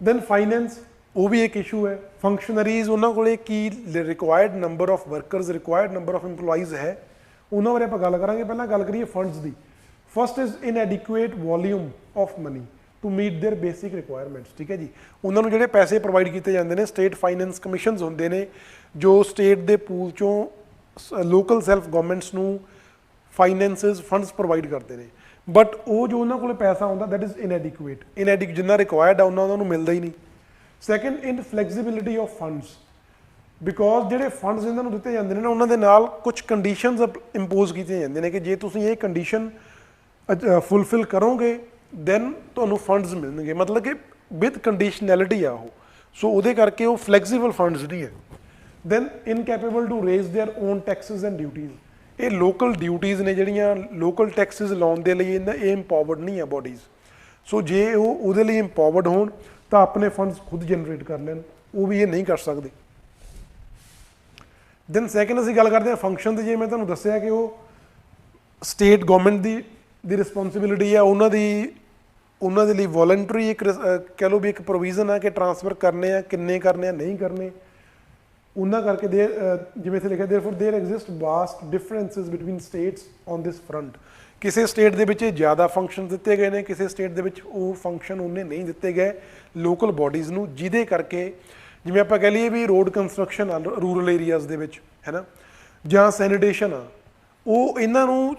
ਦੈਨ ਫਾਈਨੈਂਸ, ਉਹ ਵੀ ਇੱਕ ਇਸ਼ੂ ਹੈ। ਫੰਕਸ਼ਨਰੀਜ਼, ਉਹਨਾਂ ਕੋਲੇ ਕੀ required number of workers, required number of employees ਹੈ, ਉਹਨਾਂ ਬਾਰੇ ਆਪਾਂ ਗੱਲ ਕਰਾਂਗੇ। ਪਹਿਲਾਂ ਗੱਲ ਕਰੀਏ ਫੰਡਸ ਦੀ। First is inadequate volume of money to meet their basic requirements, ਠੀਕ ਹੈ ਜੀ। ਉਹਨਾਂ ਨੂੰ ਜਿਹੜੇ ਪੈਸੇ ਪ੍ਰੋਵਾਈਡ ਕੀਤੇ ਜਾਂਦੇ ਨੇ, ਸਟੇਟ ਫਾਈਨੈਂਸ ਕਮਿਸ਼ਨਸ ਹੁੰਦੇ ਨੇ ਜੋ ਸਟੇਟ ਦੇ ਪੂਲ ਚੋਂ ਲੋਕਲ ਸੈਲਫ ਗਵਰਨਮੈਂਟਸ ਨੂੰ ਫਾਈਨੈਂਸਿਸ ਫੰਡਸ ਪ੍ਰੋਵਾਈਡ ਕਰਦੇ ਨੇ, ਬਟ ਉਹ ਜੋ ਉਹਨਾਂ ਕੋਲ ਪੈਸਾ ਆਉਂਦਾ ਦੈਟ ਇਜ਼ ਇਨਐਡਿਕੁਏਟ ਜਿੰਨਾ ਰਿਕੁਆਇਰਡ ਆ ਉਹਨਾਂ ਨੂੰ ਮਿਲਦਾ ਹੀ ਨਹੀਂ। ਸੈਕੰਡ, ਇਨਫਲੈਕਸੀਬਿਲਿਟੀ ਆਫ ਫੰਡਸ, ਬਿਕੋਜ਼ ਜਿਹੜੇ ਫੰਡਸ ਇਹਨਾਂ ਨੂੰ ਦਿੱਤੇ ਜਾਂਦੇ ਨੇ ਨਾ ਉਹਨਾਂ ਦੇ ਨਾਲ ਕੁਝ ਕੰਡੀਸ਼ਨਸ ਇੰਪੋਜ਼ ਕੀਤੀਆਂ ਜਾਂਦੀਆਂ ਨੇ ਕਿ ਜੇ ਤੁਸੀਂ ਇਹ ਕੰਡੀਸ਼ਨ ਫੁੱਲਫਿਲ ਕਰੋਗੇ ਦੈਨ ਤੁਹਾਨੂੰ ਫੰਡਸ ਮਿਲਣਗੇ, ਮਤਲਬ ਕਿ ਵਿਦ ਕੰਡੀਸ਼ਨੈਲਿਟੀ ਆ ਉਹ, ਸੋ ਉਹਦੇ ਕਰਕੇ ਉਹ ਫਲੈਕਸੀਬਲ ਫੰਡਸ ਨਹੀਂ ਹੈ। Then incapable to raise their own taxes and duties, ਇਹ ਲੋਕਲ ਡਿਊਟੀਜ਼ ਨੇ ਜਿਹੜੀਆਂ ਲੋਕਲ ਟੈਕਸਿਸ ਲਾਉਣ ਦੇ ਲਈ ਇਹ ਇੰਪਾਵਰਡ ਨਹੀਂ ਆ ਬੋਡੀਜ਼। ਸੋ ਜੇ ਉਹ ਉਹਦੇ ਲਈ ਇੰਪਾਵਰਡ ਹੋਣ ਤਾਂ ਆਪਣੇ ਫੰਡਸ ਖੁਦ ਜਨਰੇਟ ਕਰ ਲੈਣ, ਉਹ ਵੀ ਇਹ ਨਹੀਂ ਕਰ ਸਕਦੇ। ਦੈਨ ਸੈਕਿੰਡ ਅਸੀਂ ਗੱਲ ਕਰਦੇ ਹਾਂ ਫੰਕਸ਼ਨ ਦੀ। ਜੇ ਮੈਂ ਤੁਹਾਨੂੰ ਦੱਸਿਆ ਕਿ ਉਹ ਸਟੇਟ ਗਵਰਨਮੈਂਟ ਦੀ ਰਿਸਪੌਂਸਿਬਿਲਿਟੀ ਆ, ਉਹਨਾਂ ਦੇ ਲਈ ਵੋਲੰਟਰੀ ਇੱਕ ਕਹਿ ਲਓ ਵੀ ਇੱਕ ਪ੍ਰੋਵੀਜ਼ਨ ਆ ਕਿ ਟਰਾਂਸਫਰ ਕਰਨੇ ਆ, ਕਿੰਨੇ ਕਰਨੇ ਆ, ਨਹੀਂ ਕਰਨੇ, ਉਹਨਾਂ ਕਰਕੇ ਜਿਵੇਂ ਇੱਥੇ ਲਿਖਿਆ there exist vast differences between states on this front. ਕਿਸੇ ਸਟੇਟ ਦੇ ਵਿੱਚ ਜ਼ਿਆਦਾ ਫੰਕਸ਼ਨ ਦਿੱਤੇ ਗਏ ਨੇ, ਕਿਸੇ ਸਟੇਟ ਦੇ ਵਿੱਚ ਉਹ ਫੰਕਸ਼ਨ ਉਹਨੇ ਨਹੀਂ ਦਿੱਤੇ ਗਏ ਲੋਕਲ ਬੋਡੀਜ਼ ਨੂੰ, ਜਿਹਦੇ ਕਰਕੇ ਜਿਵੇਂ ਆਪਾਂ ਕਹਿ ਲਈਏ ਵੀ ਰੋਡ ਕੰਸਟਰਕਸ਼ਨ ਆ ਰੂਰਲ ਏਰੀਆਜ਼ ਦੇ ਵਿੱਚ, ਹੈ ਨਾ, ਜਾਂ ਸੈਨੀਟੇਸ਼ਨ ਆ, ਉਹ ਇਹਨਾਂ ਨੂੰ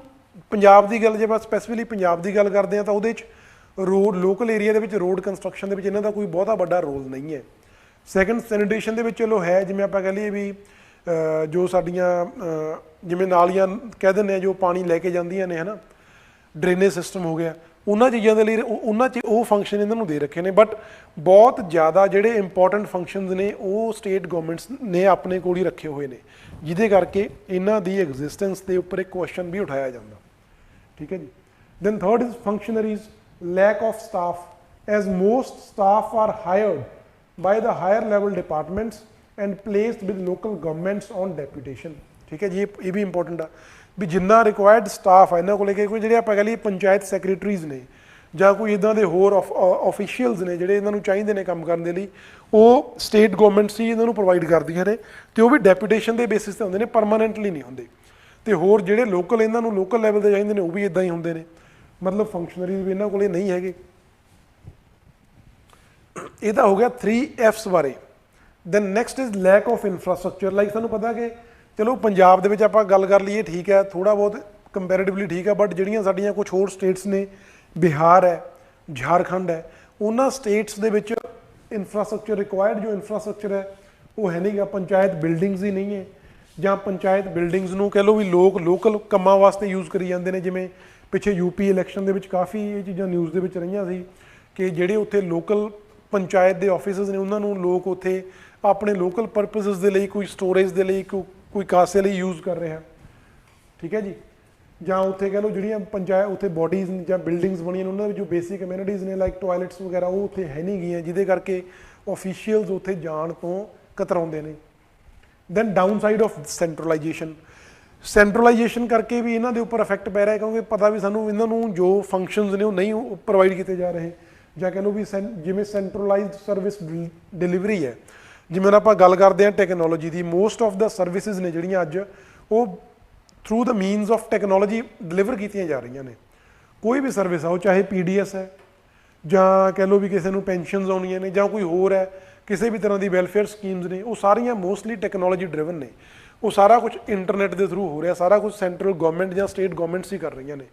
ਪੰਜਾਬ ਦੀ ਗੱਲ ਜੇ ਆਪਾਂ ਸਪੈਸੀਫਿਕਲੀ ਪੰਜਾਬ ਦੀ ਗੱਲ ਕਰਦੇ ਹਾਂ ਤਾਂ ਉਹਦੇ 'ਚ ਲੋਕਲ ਏਰੀਆ ਦੇ ਵਿੱਚ ਰੋਡ ਕੰਸਟਰਕਸ਼ਨ ਦੇ ਵਿੱਚ ਇਹਨਾਂ ਦਾ ਕੋਈ ਬਹੁਤਾ ਵੱਡਾ ਰੋਲ ਨਹੀਂ ਹੈ। ਸੈਕੰਡ ਸੈਨੀਟੇਸ਼ਨ ਦੇ ਵਿੱਚ ਚਲੋ ਹੈ, ਜਿਵੇਂ ਆਪਾਂ ਕਹਿ ਲਈਏ ਵੀ ਜੋ ਸਾਡੀਆਂ ਜਿਵੇਂ ਨਾਲੀਆਂ ਕਹਿ ਦਿੰਦੇ ਆ ਜੋ ਪਾਣੀ ਲੈ ਕੇ ਜਾਂਦੀਆਂ ਨੇ, ਹੈ ਨਾ, ਡਰੇਨੇਜ ਸਿਸਟਮ ਹੋ ਗਿਆ, ਉਹਨਾਂ ਚੀਜ਼ਾਂ ਦੇ ਲਈ ਉਹਨਾਂ 'ਚ ਉਹ ਫੰਕਸ਼ਨ ਇਹਨਾਂ ਨੂੰ ਦੇ ਰੱਖੇ ਨੇ। ਬਟ ਬਹੁਤ ਜ਼ਿਆਦਾ ਜਿਹੜੇ ਇੰਪੋਰਟੈਂਟ ਫੰਕਸ਼ਨਸ ਨੇ ਉਹ ਸਟੇਟ ਗਵਰਨਮੈਂਟਸ ਨੇ ਆਪਣੇ ਕੋਲ ਹੀ ਰੱਖੇ ਹੋਏ ਨੇ, ਜਿਹਦੇ ਕਰਕੇ ਇਹਨਾਂ ਦੀ ਐਗਜ਼ਿਸਟੈਂਸ ਦੇ ਉੱਪਰ ਇੱਕ ਕੁਐਸਚਨ ਵੀ ਉਠਾਇਆ ਜਾਂਦਾ। ਠੀਕ ਹੈ ਜੀ। Then third is functionaries, lack of staff, as most staff are hired by the higher level departments and placed with local governments on deputation. ਠੀਕ ਹੈ ਜੀ, ਇਹ ਵੀ ਇੰਪੋਰਟੈਂਟ ਆ ਵੀ ਜਿੰਨਾ ਰਿਕੁਆਇਰਡ ਸਟਾਫ ਆ ਇਹਨਾਂ ਕੋਲ, ਕੋਈ ਜਿਹੜੇ ਆਪਾਂ ਕਹਿ ਲਈਏ ਪੰਚਾਇਤ ਸੈਕਟਰੀਜ਼ ਨੇ ਜਾਂ ਕੋਈ ਇੱਦਾਂ ਦੇ ਹੋਰ ਆਫੀਸ਼ੀਅਲਸ ਨੇ ਜਿਹੜੇ ਇਹਨਾਂ ਨੂੰ ਚਾਹੀਦੇ ਨੇ ਕੰਮ ਕਰਨ ਦੇ ਲਈ, ਉਹ ਸਟੇਟ ਗਵਰਨਮੈਂਟਸ ਹੀ ਇਹਨਾਂ ਨੂੰ ਪ੍ਰੋਵਾਈਡ ਕਰਦੀਆਂ ਨੇ, ਤੇ ਉਹ ਵੀ ਡੈਪੂਟੇਸ਼ਨ ਦੇ ਬੇਸਿਸ ਤੇ ਹੁੰਦੇ ਨੇ, ਪਰਮਾਨੈਂਟਲੀ ਨਹੀਂ ਹੁੰਦੇ। ਤੇ ਹੋਰ ਜਿਹੜੇ ਲੋਕਲ ਇਹਨਾਂ ਨੂੰ ਲੋਕਲ ਲੈਵਲ ਤੇ ਚਾਹੀਦੇ ਨੇ ਉਹ ਵੀ ਇੱਦਾਂ ਹੀ ਹੁੰਦੇ ਨੇ, ਮਤਲਬ ਫੰਕਸ਼ਨਰੀਜ਼ ਵੀ ਇਹਨਾਂ ਕੋਲੇ ਨਹੀਂ ਹੈਗੇ। ਇਹਦਾ ਹੋ ਗਿਆ 3 F's ਬਾਰੇ। Then next is lack of infrastructure. Like ਸਾਨੂੰ ਪਤਾ ਕਿ ਚਲੋ ਪੰਜਾਬ ਦੇ ਵਿੱਚ ਆਪਾਂ ਗੱਲ ਕਰ ਲਈਏ, ਠੀਕ ਹੈ, ਥੋੜ੍ਹਾ ਬਹੁਤ ਕੰਪੈਰੇਟਿਵਲੀ ਠੀਕ ਹੈ, ਬਟ ਜਿਹੜੀਆਂ ਸਾਡੀਆਂ ਕੁਛ ਹੋਰ ਸਟੇਟਸ ਨੇ, ਬਿਹਾਰ ਹੈ, ਝਾਰਖੰਡ ਹੈ, ਉਹਨਾਂ ਸਟੇਟਸ ਦੇ ਵਿੱਚ ਇਨਫਰਾਸਟਰਕਚਰ ਰਿਕੁਆਇਰਡ ਜੋ ਇਨਫਰਾਸਟਰਕਚਰ ਹੈ ਉਹ ਹੈ ਨਹੀਂਗਾ, ਪੰਚਾਇਤ ਬਿਲਡਿੰਗਸ ਹੀ ਨਹੀਂ ਹੈ, ਜਾਂ ਪੰਚਾਇਤ ਬਿਲਡਿੰਗਸ ਨੂੰ ਕਹਿ ਲਓ ਵੀ ਲੋਕ ਲੋਕਲ ਕੰਮਾਂ ਵਾਸਤੇ ਯੂਜ਼ ਕਰੀ ਜਾਂਦੇ ਨੇ। ਜਿਵੇਂ ਪਿੱਛੇ ਯੂਪੀ ਇਲੈਕਸ਼ਨ ਦੇ ਵਿੱਚ ਕਾਫੀ ਇਹ ਚੀਜ਼ਾਂ ਨਿਊਜ਼ ਦੇ ਵਿੱਚ ਰਹੀਆਂ ਸੀ ਕਿ ਜਿਹੜੇ ਉੱਥੇ ਲੋਕਲ ਪੰਚਾਇਤ ਦੇ ਆਫਿਸਸ ਨੇ ਉਹਨਾਂ ਨੂੰ ਲੋਕ ਉੱਥੇ ਆਪਣੇ ਲੋਕਲ ਪਰਪਸਿਸ ਦੇ ਲਈ, ਕੋਈ ਸਟੋਰੇਜ ਦੇ ਲਈ, ਕੋਈ ਕਾਸੇ ਲਈ ਯੂਜ਼ ਕਰ ਰਿਹਾ। ਠੀਕ ਹੈ ਜੀ। ਜਾਂ ਉੱਥੇ ਕਹਿ ਲਓ ਜਿਹੜੀਆਂ ਪੰਚਾਇਤ ਉੱਥੇ ਬੋਡੀਜ਼ ਜਾਂ ਬਿਲਡਿੰਗਸ ਬਣੀਆਂ ਨੇ ਉਹਨਾਂ ਵਿੱਚ ਜੋ ਬੇਸਿਕ ਕਮਿਊਨਿਟੀਜ਼ ਨੇ ਲਾਈਕ ਟੋਇਲਟਸ ਵਗੈਰਾ ਉਹ ਉੱਥੇ ਹੈ ਨਹੀਂ ਗਈਆਂ, ਜਿਹਦੇ ਕਰਕੇ ਆਫੀਸ਼ੀਅਲਸ ਉੱਥੇ ਜਾਣ ਤੋਂ ਕਤਰਾਉਂਦੇ ਨੇ। Then down side of centralisation, centralisation ਕਰਕੇ ਵੀ ਇਹਨਾਂ ਦੇ ਉੱਪਰ ਇਫੈਕਟ ਪੈ ਰਿਹਾ, ਕਿਉਂਕਿ ਪਤਾ ਵੀ ਸਾਨੂੰ ਇਹਨਾਂ ਨੂੰ ਜੋ ਫੰਕਸ਼ਨਸ ਨੇ ਉਹ ਨਹੀਂ ਪ੍ਰੋਵਾਈਡ ਕੀਤੇ ਜਾ ਰਹੇ, ਜਾਂ ਕਹਿ ਲਓ ਵੀ ਜਿਵੇਂ ਸੈਂਟਰਲਾਈਜ਼ਡ ਸਰਵਿਸ ਡਿਲੀਵਰੀ ਹੈ, ਜਿਵੇਂ ਹੁਣ ਆਪਾਂ ਗੱਲ ਕਰਦੇ ਹਾਂ technology the, most of the services ਨੇ ਜਿਹੜੀਆਂ ਅੱਜ ਉਹ through the means of technology deliver ਕੀਤੀਆਂ ਜਾ ਰਹੀਆਂ ਨੇ। ਕੋਈ ਵੀ ਸਰਵਿਸ ਆ, ਉਹ ਚਾਹੇ PDS ਹੈ, ਜਾਂ ਕਹਿ ਲਓ ਵੀ ਕਿਸੇ ਨੂੰ ਪੈਨਸ਼ਨਸ ਆਉਣੀਆਂ ਨੇ, ਜਾਂ ਕੋਈ ਹੋਰ ਹੈ, ਕਿਸੇ ਵੀ ਤਰ੍ਹਾਂ ਦੀ ਵੈਲਫੇਅਰ ਸਕੀਮਸ ਨੇ, ਉਹ ਸਾਰੀਆਂ ਮੋਸਟਲੀ ਟੈਕਨੋਲੋਜੀ ਡਰਿਵਨ ਨੇ। ਉਹ ਸਾਰਾ ਕੁਝ ਇੰਟਰਨੈਟ ਦੇ ਥਰੂ ਹੋ ਰਿਹਾ, ਸਾਰਾ ਕੁਝ ਸੈਂਟਰਲ ਗਵਰਨਮੈਂਟ ਜਾਂ ਸਟੇਟ ਗਵਰਨਮੈਂਟਸ ਹੀ ਕਰ ਰਹੀਆਂ ਨੇ।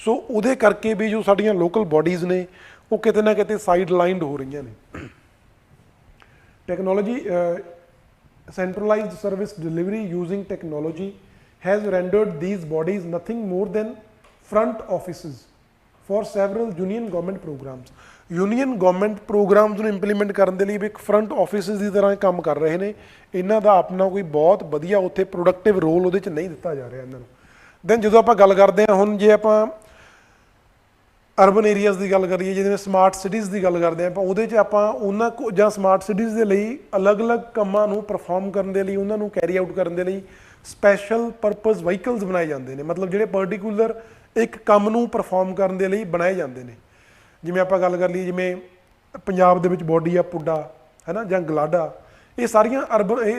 ਸੋ ਉਹਦੇ ਕਰਕੇ ਵੀ ਜੋ ਸਾਡੀਆਂ ਲੋਕਲ ਬੋਡੀਜ਼ ਨੇ ਉਹ ਕਿਤੇ ਨਾ ਕਿਤੇ ਸਾਈਡ ਲਾਈਨਡ ਹੋ ਰਹੀਆਂ ਨੇ। Technology centralized service delivery using technology has rendered these bodies nothing more than front offices for several union government programs. Union government programs ਨੂੰ ਇੰਪਲੀਮੈਂਟ ਕਰਨ ਦੇ ਲਈ ਵੀ ਇੱਕ ਫਰੰਟ ਆਫਿਸਿਸ ਦੀ ਤਰ੍ਹਾਂ ਕੰਮ ਕਰ ਰਹੇ ਨੇ। ਇਹਨਾਂ ਦਾ ਆਪਣਾ ਕੋਈ ਬਹੁਤ ਵਧੀਆ ਉੱਥੇ ਪ੍ਰੋਡਕਟਿਵ ਰੋਲ ਉਹਦੇ 'ਚ ਨਹੀਂ ਦਿੱਤਾ ਜਾ ਰਿਹਾ ਇਹਨਾਂ ਨੂੰ। ਦੈਨ ਜਦੋਂ ਆਪਾਂ ਗੱਲ ਕਰਦੇ ਹਾਂ ਹੁਣ, ਜੇ ਆਪਾਂ ਅਰਬਨ ਏਰੀਆਜ਼ ਦੀ ਗੱਲ ਕਰੀਏ, ਜਿਵੇਂ ਸਮਾਰਟ ਸਿਟੀਜ਼ ਦੀ ਗੱਲ ਕਰਦੇ ਹਾਂ ਆਪਾਂ, ਉਹਦੇ 'ਚ ਆਪਾਂ ਉਹਨਾਂ ਜਾਂ ਸਮਾਰਟ ਸਿਟੀਜ਼ ਦੇ ਲਈ ਅਲੱਗ-ਅਲੱਗ ਕੰਮਾਂ ਨੂੰ ਪਰਫਾਰਮ ਕਰਨ ਦੇ ਲਈ, ਉਹਨਾਂ ਨੂੰ ਕੈਰੀ ਆਊਟ ਕਰਨ ਦੇ ਲਈ ਸਪੈਸ਼ਲ ਪਰਪਸ ਵਹੀਕਲਸ ਬਣਾਏ ਜਾਂਦੇ ਨੇ, ਮਤਲਬ ਜਿਹੜੇ ਪਰਟੀਕੂਲਰ ਇੱਕ ਕੰਮ ਨੂੰ ਪਰਫਾਰਮ ਕਰਨ ਦੇ ਲਈ ਬਣਾਏ ਜਾਂਦੇ ਨੇ। ਜਿਵੇਂ ਆਪਾਂ ਗੱਲ ਕਰ ਲਈਏ, ਜਿਵੇਂ ਪੰਜਾਬ ਦੇ ਵਿੱਚ ਬੋਡੀ ਆ ਪੁੱਡਾ, ਹੈ ਨਾ, ਜਾਂ ਗਲਾਡਾ, ਇਹ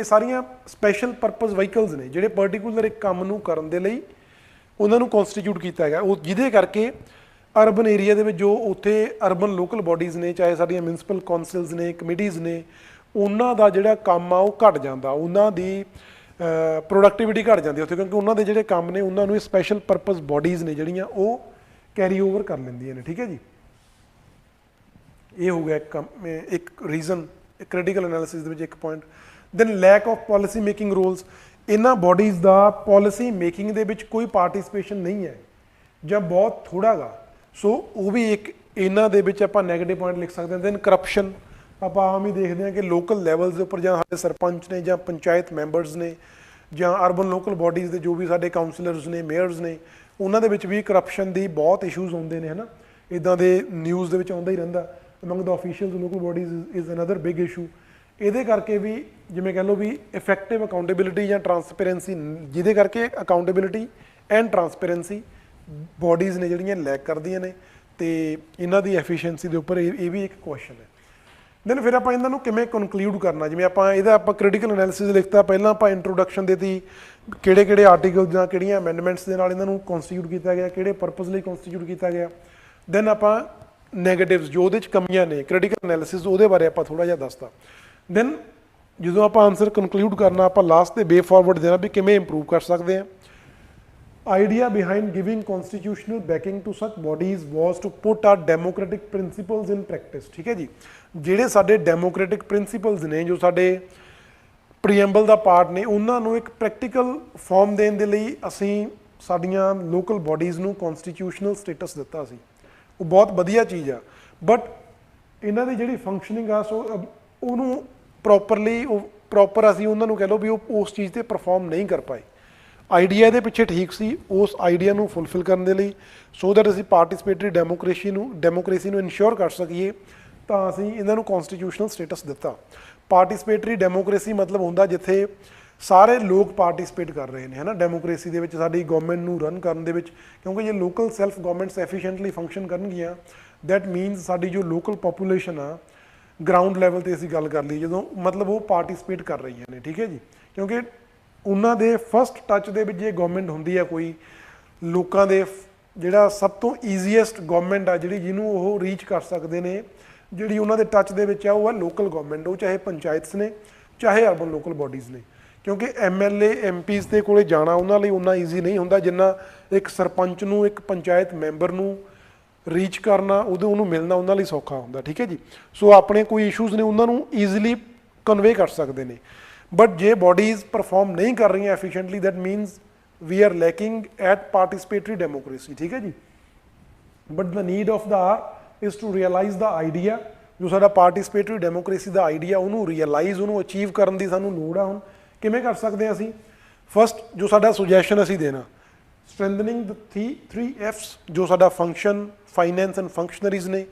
ਸਾਰੀਆਂ ਸਪੈਸ਼ਲ ਪਰਪਸ ਵਹੀਕਲਸ ਨੇ ਜਿਹੜੇ ਪਰਟੀਕੂਲਰ ਇੱਕ ਕੰਮ ਨੂੰ ਕਰਨ ਦੇ ਲਈ ਉਹਨਾਂ ਨੂੰ ਕਨਸਟੀਟਿਊਟ ਕੀਤਾ ਗਿਆ। ਉਹ ਜਿਹਦੇ ਕਰਕੇ ਅਰਬਨ ਏਰੀਆ ਦੇ ਵਿੱਚ ਜੋ ਉੱਥੇ ਅਰਬਨ ਲੋਕਲ ਬੋਡੀਜ਼ ਨੇ, ਚਾਹੇ ਸਾਡੀਆਂ ਮਿਊਨਿਸਪਲ ਕੌਂਸਲਸ ਨੇ, ਕਮੇਟੀਜ਼ ਨੇ, ਉਹਨਾਂ ਦਾ ਜਿਹੜਾ ਕੰਮ ਆ ਉਹ ਘਟ ਜਾਂਦਾ, ਉਹਨਾਂ ਦੀ ਪ੍ਰੋਡਕਟਿਵਿਟੀ ਘਟ ਜਾਂਦੀ ਉੱਥੇ, ਕਿਉਂਕਿ ਉਹਨਾਂ ਦੇ ਜਿਹੜੇ ਕੰਮ ਨੇ ਉਹਨਾਂ ਨੂੰ ਇਹ ਸਪੈਸ਼ਲ ਪਰਪਸ ਬੋਡੀਜ਼ ਨੇ ਜਿਹੜੀਆਂ ਉਹ ਕੈਰੀ ਓਵਰ ਕਰ ਲੈਂਦੀਆਂ ਨੇ। ਠੀਕ ਹੈ ਜੀ। ਇਹ ਹੋ ਗਿਆ ਇੱਕ ਰੀਜ਼ਨ ਕ੍ਰਿਟੀਕਲ ਐਨਾਲਿਸਿਸ ਦੇ ਵਿੱਚ ਇੱਕ point. Then lack of policy making roles, ਇਹਨਾਂ ਬੋਡੀਜ਼ ਦਾ ਪਾਲਿਸੀ ਮੇਕਿੰਗ ਦੇ ਵਿੱਚ ਕੋਈ ਪਾਰਟਿਸਿਪੇਸ਼ਨ ਨਹੀਂ ਹੈ ਜਾਂ ਬਹੁਤ ਥੋੜ੍ਹਾ ਗਾ। ਸੋ ਉਹ ਵੀ ਇੱਕ ਇਹਨਾਂ ਦੇ ਵਿੱਚ ਆਪਾਂ ਨੈਗੇਟਿਵ ਪੁਆਇੰਟ ਲਿਖ ਸਕਦੇ ਹਾਂ। ਦੈਨ ਕਰਪਸ਼ਨ, ਆਪਾਂ ਆਮ ਹੀ ਦੇਖਦੇ ਹਾਂ ਕਿ ਲੋਕਲ ਲੈਵਲਸ ਦੇ ਉੱਪਰ ਜਾਂ ਸਾਡੇ ਸਰਪੰਚ ਨੇ ਜਾਂ ਪੰਚਾਇਤ ਮੈਂਬਰਸ ਨੇ ਜਾਂ ਅਰਬਨ ਲੋਕਲ ਬੋਡੀਜ਼ ਦੇ ਜੋ ਵੀ ਸਾਡੇ ਕਾਉਂਸਲਰਸ ਨੇ, ਮੇਅਰਸ ਨੇ, ਉਹਨਾਂ ਦੇ ਵਿੱਚ ਵੀ ਕਰਪਸ਼ਨ ਦੀ ਬਹੁਤ ਇਸ਼ੂਜ਼ ਆਉਂਦੇ ਨੇ, ਹੈ ਨਾ, ਇੱਦਾਂ ਦੇ ਨਿਊਜ਼ ਦੇ ਵਿੱਚ ਆਉਂਦਾ ਹੀ ਰਹਿੰਦਾ। Among the officials local bodies is another big issue. ਇਹਦੇ ਕਰਕੇ ਵੀ ਜਿਵੇਂ ਕਹਿ ਲਓ ਵੀ ਇਫੈਕਟਿਵ ਅਕਾਊਂਟੇਬਿਲਿਟੀ ਜਾਂ ਟਰਾਂਸਪੇਰੈਂਸੀ, ਜਿਹਦੇ ਕਰਕੇ ਅਕਾਊਂਟੇਬਿਲਿਟੀ ਐਂਡ ਟਰਾਂਸਪੇਰੈਂਸੀ ਬੋਡੀਜ਼ ਨੇ ਜਿਹੜੀਆਂ ਲੈਕ ਕਰਦੀਆਂ ਨੇ, ਤੇ ਇਹਨਾਂ ਦੀ ਐਫੀਸ਼ੀਐਂਸੀ ਦੇ ਉੱਪਰ ਇਹ ਵੀ ਇੱਕ ਕੁਐਸਚਨ ਹੈ। ਦੈਨ ਫਿਰ ਆਪਾਂ ਇਹਨਾਂ ਨੂੰ ਕਿਵੇਂ ਕਨਕਲੂਡ ਕਰਨਾ, ਜਿਵੇਂ ਆਪਾਂ ਕ੍ਰਿਟੀਕਲ ਐਨਾਲਿਸਿਸ ਲਿਖਤਾ, ਪਹਿਲਾਂ ਆਪਾਂ ਇੰਟਰੋਡਕਸ਼ਨ ਦਿੱਤੀ, ਕਿਹੜੇ ਆਰਟੀਕਲ ਜਾਂ ਕਿਹੜੀਆਂ ਅਮੈਂਡਮੈਂਟਸ ਦੇ ਨਾਲ ਇਹਨਾਂ ਨੂੰ ਕਨਸਟੀਟਿਊਟ ਕੀਤਾ ਗਿਆ, ਕਿਹੜੇ ਪਰਪਸ ਲਈ ਕਨਸਟੀਟਿਊਟ ਕੀਤਾ ਗਿਆ। ਦੈਨ ਆਪਾਂ ਨੈਗੇਟਿਵਸ ਜੋ ਉਹਦੇ 'ਚ ਕਮੀਆਂ ਨੇ ਕ੍ਰਿਟੀਕਲ ਐਨਾਲਿਸਿਸ, ਉਹਦੇ ਬਾਰੇ ਆਪਾਂ ਥੋੜ੍ਹਾ ਜਿਹਾ ਦੱਸਤਾ। ਦੈਨ ਜਦੋਂ ਆਪਾਂ ਆਨਸਰ ਕਨਕਲੂਡ ਕਰਨਾ, ਆਪਾਂ ਲਾਸਟ ਤੇ ਵੇ ਫਾਰਵਰਡ ਦੇਣਾ ਵੀ ਕਿਵੇਂ ਇੰਪਰੂਵ ਕਰ ਸਕਦੇ ਹਾਂ। idea behind giving constitutional backing to such bodies was to put our democratic principles in practice। ठीक है जी, ਜਿਹੜੇ ਸਾਡੇ democratic principles ਨੇ, ਜੋ ਸਾਡੇ ਪ੍ਰੀਐਂਬਲ ਦਾ ਪਾਰਟ ਨੇ, ਉਹਨਾਂ ਨੂੰ ਇੱਕ ਪ੍ਰੈਕਟੀਕਲ ਫਾਰਮ ਦੇਣ ਦੇ ਲਈ ਅਸੀਂ ਸਾਡੀਆਂ ਲੋਕਲ ਬਾਡੀਜ਼ ਨੂੰ ਕਨਸਟੀਟਿਊਸ਼ਨਲ ਸਟੇਟਸ ਦਿੱਤਾ ਸੀ। ਉਹ ਬਹੁਤ ਵਧੀਆ ਚੀਜ਼ ਆ, ਬਟ ਇਹਨਾਂ ਦੀ ਜਿਹੜੀ ਫੰਕਸ਼ਨਿੰਗ ਆ ਸੋ ਉਹਨੂੰ ਪ੍ਰੋਪਰ ਅਸੀਂ ਉਹਨਾਂ ਨੂੰ ਕਹਿ ਲਓ ਵੀ ਉਹ ਉਸ ਚੀਜ਼ 'ਤੇ ਪਰਫਾਰਮ ਨਹੀਂ ਕਰ ਪਾਏ। ਆਈਡੀਆ ਇਹਦੇ ਪਿੱਛੇ ਠੀਕ ਸੀ, ਉਸ ਆਈਡੀਆ ਨੂੰ ਫੁੱਲਫਿਲ ਕਰਨ ਦੇ ਲਈ ਸੋ ਦੈਟ ਅਸੀਂ ਪਾਰਟੀਸਪੇਟਰੀ ਡੈਮੋਕ੍ਰੇਸੀ ਨੂੰ ਇਨਸ਼ੋਰ ਕਰ ਸਕੀਏ, ਤਾਂ ਅਸੀਂ ਇਹਨਾਂ ਨੂੰ ਕਨਸਟੀਟਿਊਸ਼ਨਲ ਸਟੇਟਸ ਦਿੱਤਾ। ਪਾਰਟੀਸਪੇਟਰੀ ਡੈਮੋਕ੍ਰੇਸੀ ਮਤਲਬ ਹੁੰਦਾ ਜਿੱਥੇ ਸਾਰੇ ਲੋਕ ਪਾਰਟੀਸਪੇਟ ਕਰ ਰਹੇ ਨੇ, ਹੈ ਨਾ, ਡੈਮੋਕ੍ਰੇਸੀ ਦੇ ਵਿੱਚ ਸਾਡੀ ਗਵਰਨਮੈਂਟ ਨੂੰ ਰਨ ਕਰਨ ਦੇ ਵਿੱਚ, ਕਿਉਂਕਿ ਜੇ local self governments efficiently function ਕਰਨਗੀਆਂ ਦੈਟ ਮੀਨਸ ਸਾਡੀ ਜੋ ਲੋਕਲ ਪੋਪੂਲੇਸ਼ਨ ਆ ਗਰਾਊਂਡ ਲੈਵਲ 'ਤੇ ਅਸੀਂ ਗੱਲ ਕਰ ਲਈ ਜਦੋਂ, ਮਤਲਬ ਉਹ ਪਾਰਟੀਸਪੇਟ ਕਰ ਰਹੀਆਂ ਨੇ। ਠੀਕ ਹੈ ਜੀ, ਕਿਉਂਕਿ ਉਹਨਾਂ ਦੇ ਫਸਟ ਟੱਚ ਦੇ ਵਿੱਚ ਜੇ ਗਵਰਨਮੈਂਟ ਹੁੰਦੀ ਆ ਕੋਈ, ਲੋਕਾਂ ਦੇ ਜਿਹੜਾ ਸਭ ਤੋਂ ਈਜ਼ੀਐਸਟ ਗਵਰਨਮੈਂਟ ਆ ਜਿਹਨੂੰ ਉਹ ਰੀਚ ਕਰ ਸਕਦੇ ਨੇ, ਜਿਹੜੀ ਉਹਨਾਂ ਦੇ ਟੱਚ ਦੇ ਵਿੱਚ ਆ, ਉਹ ਆ ਲੋਕਲ ਗਵਰਨਮੈਂਟ। ਉਹ ਚਾਹੇ ਪੰਚਾਇਤਸ ਨੇ ਚਾਹੇ ਅਰਬਨ ਲੋਕਲ ਬਾਡੀਜ਼ ਨੇ, ਕਿਉਂਕਿ MLA MPs ਦੇ ਕੋਲੇ ਜਾਣਾ ਉਹਨਾਂ ਲਈ ਉਨਾ ਈਜ਼ੀ ਨਹੀਂ ਹੁੰਦਾ ਜਿੰਨਾ ਇੱਕ ਸਰਪੰਚ ਨੂੰ, ਇੱਕ ਪੰਚਾਇਤ ਮੈਂਬਰ ਨੂੰ ਰੀਚ ਕਰਨਾ, ਉਹਨੂੰ ਮਿਲਣਾ ਉਹਨਾਂ ਲਈ ਸੌਖਾ ਹੁੰਦਾ। ਠੀਕ ਹੈ ਜੀ, ਸੋ ਆਪਣੇ ਕੋਈ ਇਸ਼ੂਜ਼ ਨੇ ਉਹਨਾਂ ਨੂੰ ਈਜ਼ੀਲੀ ਕਨਵੇ ਕਰ ਸਕਦੇ ਨੇ। ਬਟ ਜੇ ਬਾਡੀਜ਼ ਪਰਫਾਰਮ ਨਹੀਂ ਕਰ ਰਹੀਆਂ efficiently that means we are lacking at participatory democracy. ਠੀਕ ਹੈ ਜੀ, but the need of the hour is to realise the idea, ਜੋ ਸਾਡਾ ਪਾਰਟੀਸਪੇਟਰੀ ਡੈਮੋਕ੍ਰੇਸੀ ਦਾ ਆਈਡੀਆ ਉਹਨੂੰ ਰੀਅਲਾਈਜ਼, ਉਹਨੂੰ ਅਚੀਵ ਕਰਨ ਦੀ ਸਾਨੂੰ ਲੋੜ ਆ। ਹੁਣ ਕਿਵੇਂ ਕਰ ਸਕਦੇ ਹਾਂ ਅਸੀਂ? ਫਸਟ ਜੋ ਸਾਡਾ ਸੁਜੈਸ਼ਨ ਅਸੀਂ ਦੇਣਾ, ਸਟਰੈਂਥਨਿੰਗ ਦ 3 Fs, ਜੋ ਸਾਡਾ ਫੰਕਸ਼ਨ, ਫਾਈਨੈਂਸ ਐਂਡ ਫੰਕਸ਼ਨਰੀਜ਼ ਨੇ,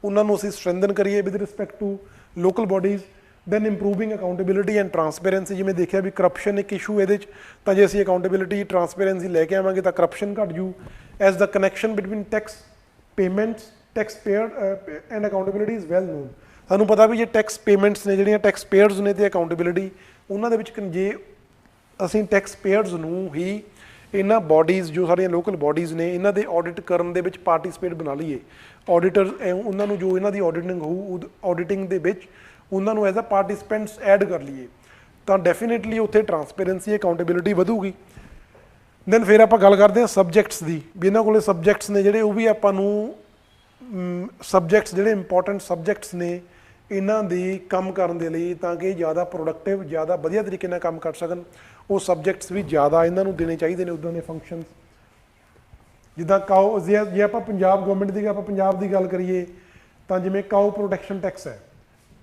ਉਹਨਾਂ ਨੂੰ ਅਸੀਂ ਸਟਰੈਂਥਨ ਕਰੀਏ with respect to local bodies. Then improving accountability and transparency, ਜਿਵੇਂ ਦੇਖਿਆ ਵੀ ਕਰਪਸ਼ਨ ਇੱਕ ਇਸ਼ੂ ਇਹਦੇ 'ਚ, ਤਾਂ ਜੇ ਅਸੀਂ ਅਕਾਊਂਟੇਬਿਲਿਟੀ ਟਰਾਂਸਪੇਰੈਂਸੀ ਲੈ ਕੇ ਆਵਾਂਗੇ ਤਾਂ ਕਰਪਸ਼ਨ ਘੱਟ ਜੂ। As the connection between tax payments, tax payer and accountability is well known. ਸਾਨੂੰ ਪਤਾ ਵੀ ਜੇ ਟੈਕਸ ਪੇਮੈਂਟਸ ਨੇ ਜਿਹੜੀਆਂ ਟੈਕਸ ਪੇਅਰਸ ਨੇ ਅਤੇ ਅਕਾਊਂਟੇਬਿਲਿਟੀ, ਉਹਨਾਂ ਦੇ ਵਿੱਚ ਜੇ ਅਸੀਂ ਟੈਕਸ ਪੇਅਰਸ ਨੂੰ ਹੀ ਇਹਨਾਂ ਬਾਡੀਜ਼ ਜੋ ਸਾਡੀਆਂ ਲੋਕਲ ਬਾਡੀਜ਼ ਨੇ ਇਹਨਾਂ ਦੇ ਆਡਿਟ ਕਰਨ ਦੇ ਵਿੱਚ ਪਾਰਟੀਸਪੇਟ ਬਣਾ ਲਈਏ, ਆਡੀਟਰ ਉਹਨਾਂ ਨੂੰ ਜੋ ਇਹਨਾਂ ਦੀ ਆਡਿਟਿੰਗ ਹੋਊ ਆਡਿਟਿੰਗ ਦੇ ਵਿੱਚ ਉਹਨਾਂ ਨੂੰ ਐਜ਼ ਅ ਪਾਰਟੀਸਪੈਂਟਸ ਐਡ ਕਰ ਲਈਏ, ਤਾਂ ਡੈਫੀਨੇਟਲੀ ਉੱਥੇ ਟਰਾਂਸਪੇਰੈਂਸੀ, ਅਕਾਊਂਟੇਬਿਲਿਟੀ ਵਧੂਗੀ। ਦੈਨ ਫਿਰ ਆਪਾਂ ਗੱਲ ਕਰਦੇ ਹਾਂ ਸਬਜੈਕਟਸ ਦੀ, ਵੀ ਇਹਨਾਂ ਕੋਲੇ ਸਬਜੈਕਟਸ ਨੇ ਜਿਹੜੇ, ਉਹ ਵੀ ਆਪਾਂ ਨੂੰ ਸਬਜੈਕਟਸ ਜਿਹੜੇ ਇੰਪੋਰਟੈਂਟ ਸਬਜੈਕਟਸ ਨੇ ਇਹਨਾਂ ਦੀ ਕੰਮ ਕਰਨ ਦੇ ਲਈ, ਤਾਂ ਕਿ ਜ਼ਿਆਦਾ ਪ੍ਰੋਡਕਟਿਵ, ਜ਼ਿਆਦਾ ਵਧੀਆ ਤਰੀਕੇ ਨਾਲ ਕੰਮ ਕਰ ਸਕਣ, ਉਹ ਸਬਜੈਕਟਸ ਵੀ ਜ਼ਿਆਦਾ ਇਹਨਾਂ ਨੂੰ ਦੇਣੇ ਚਾਹੀਦੇ ਨੇ ਉੱਦਾਂ ਦੇ ਫੰਕਸ਼ਨਸ। ਜਿੱਦਾਂ ਕਾਓ, ਜੇ ਆਪਾਂ ਪੰਜਾਬ ਪੰਜਾਬ ਦੀ ਗੱਲ ਕਰੀਏ ਤਾਂ ਜਿਵੇਂ ਕਾਓ ਪ੍ਰੋਟੈਕਸ਼ਨ ਟੈਕਸ ਹੈ।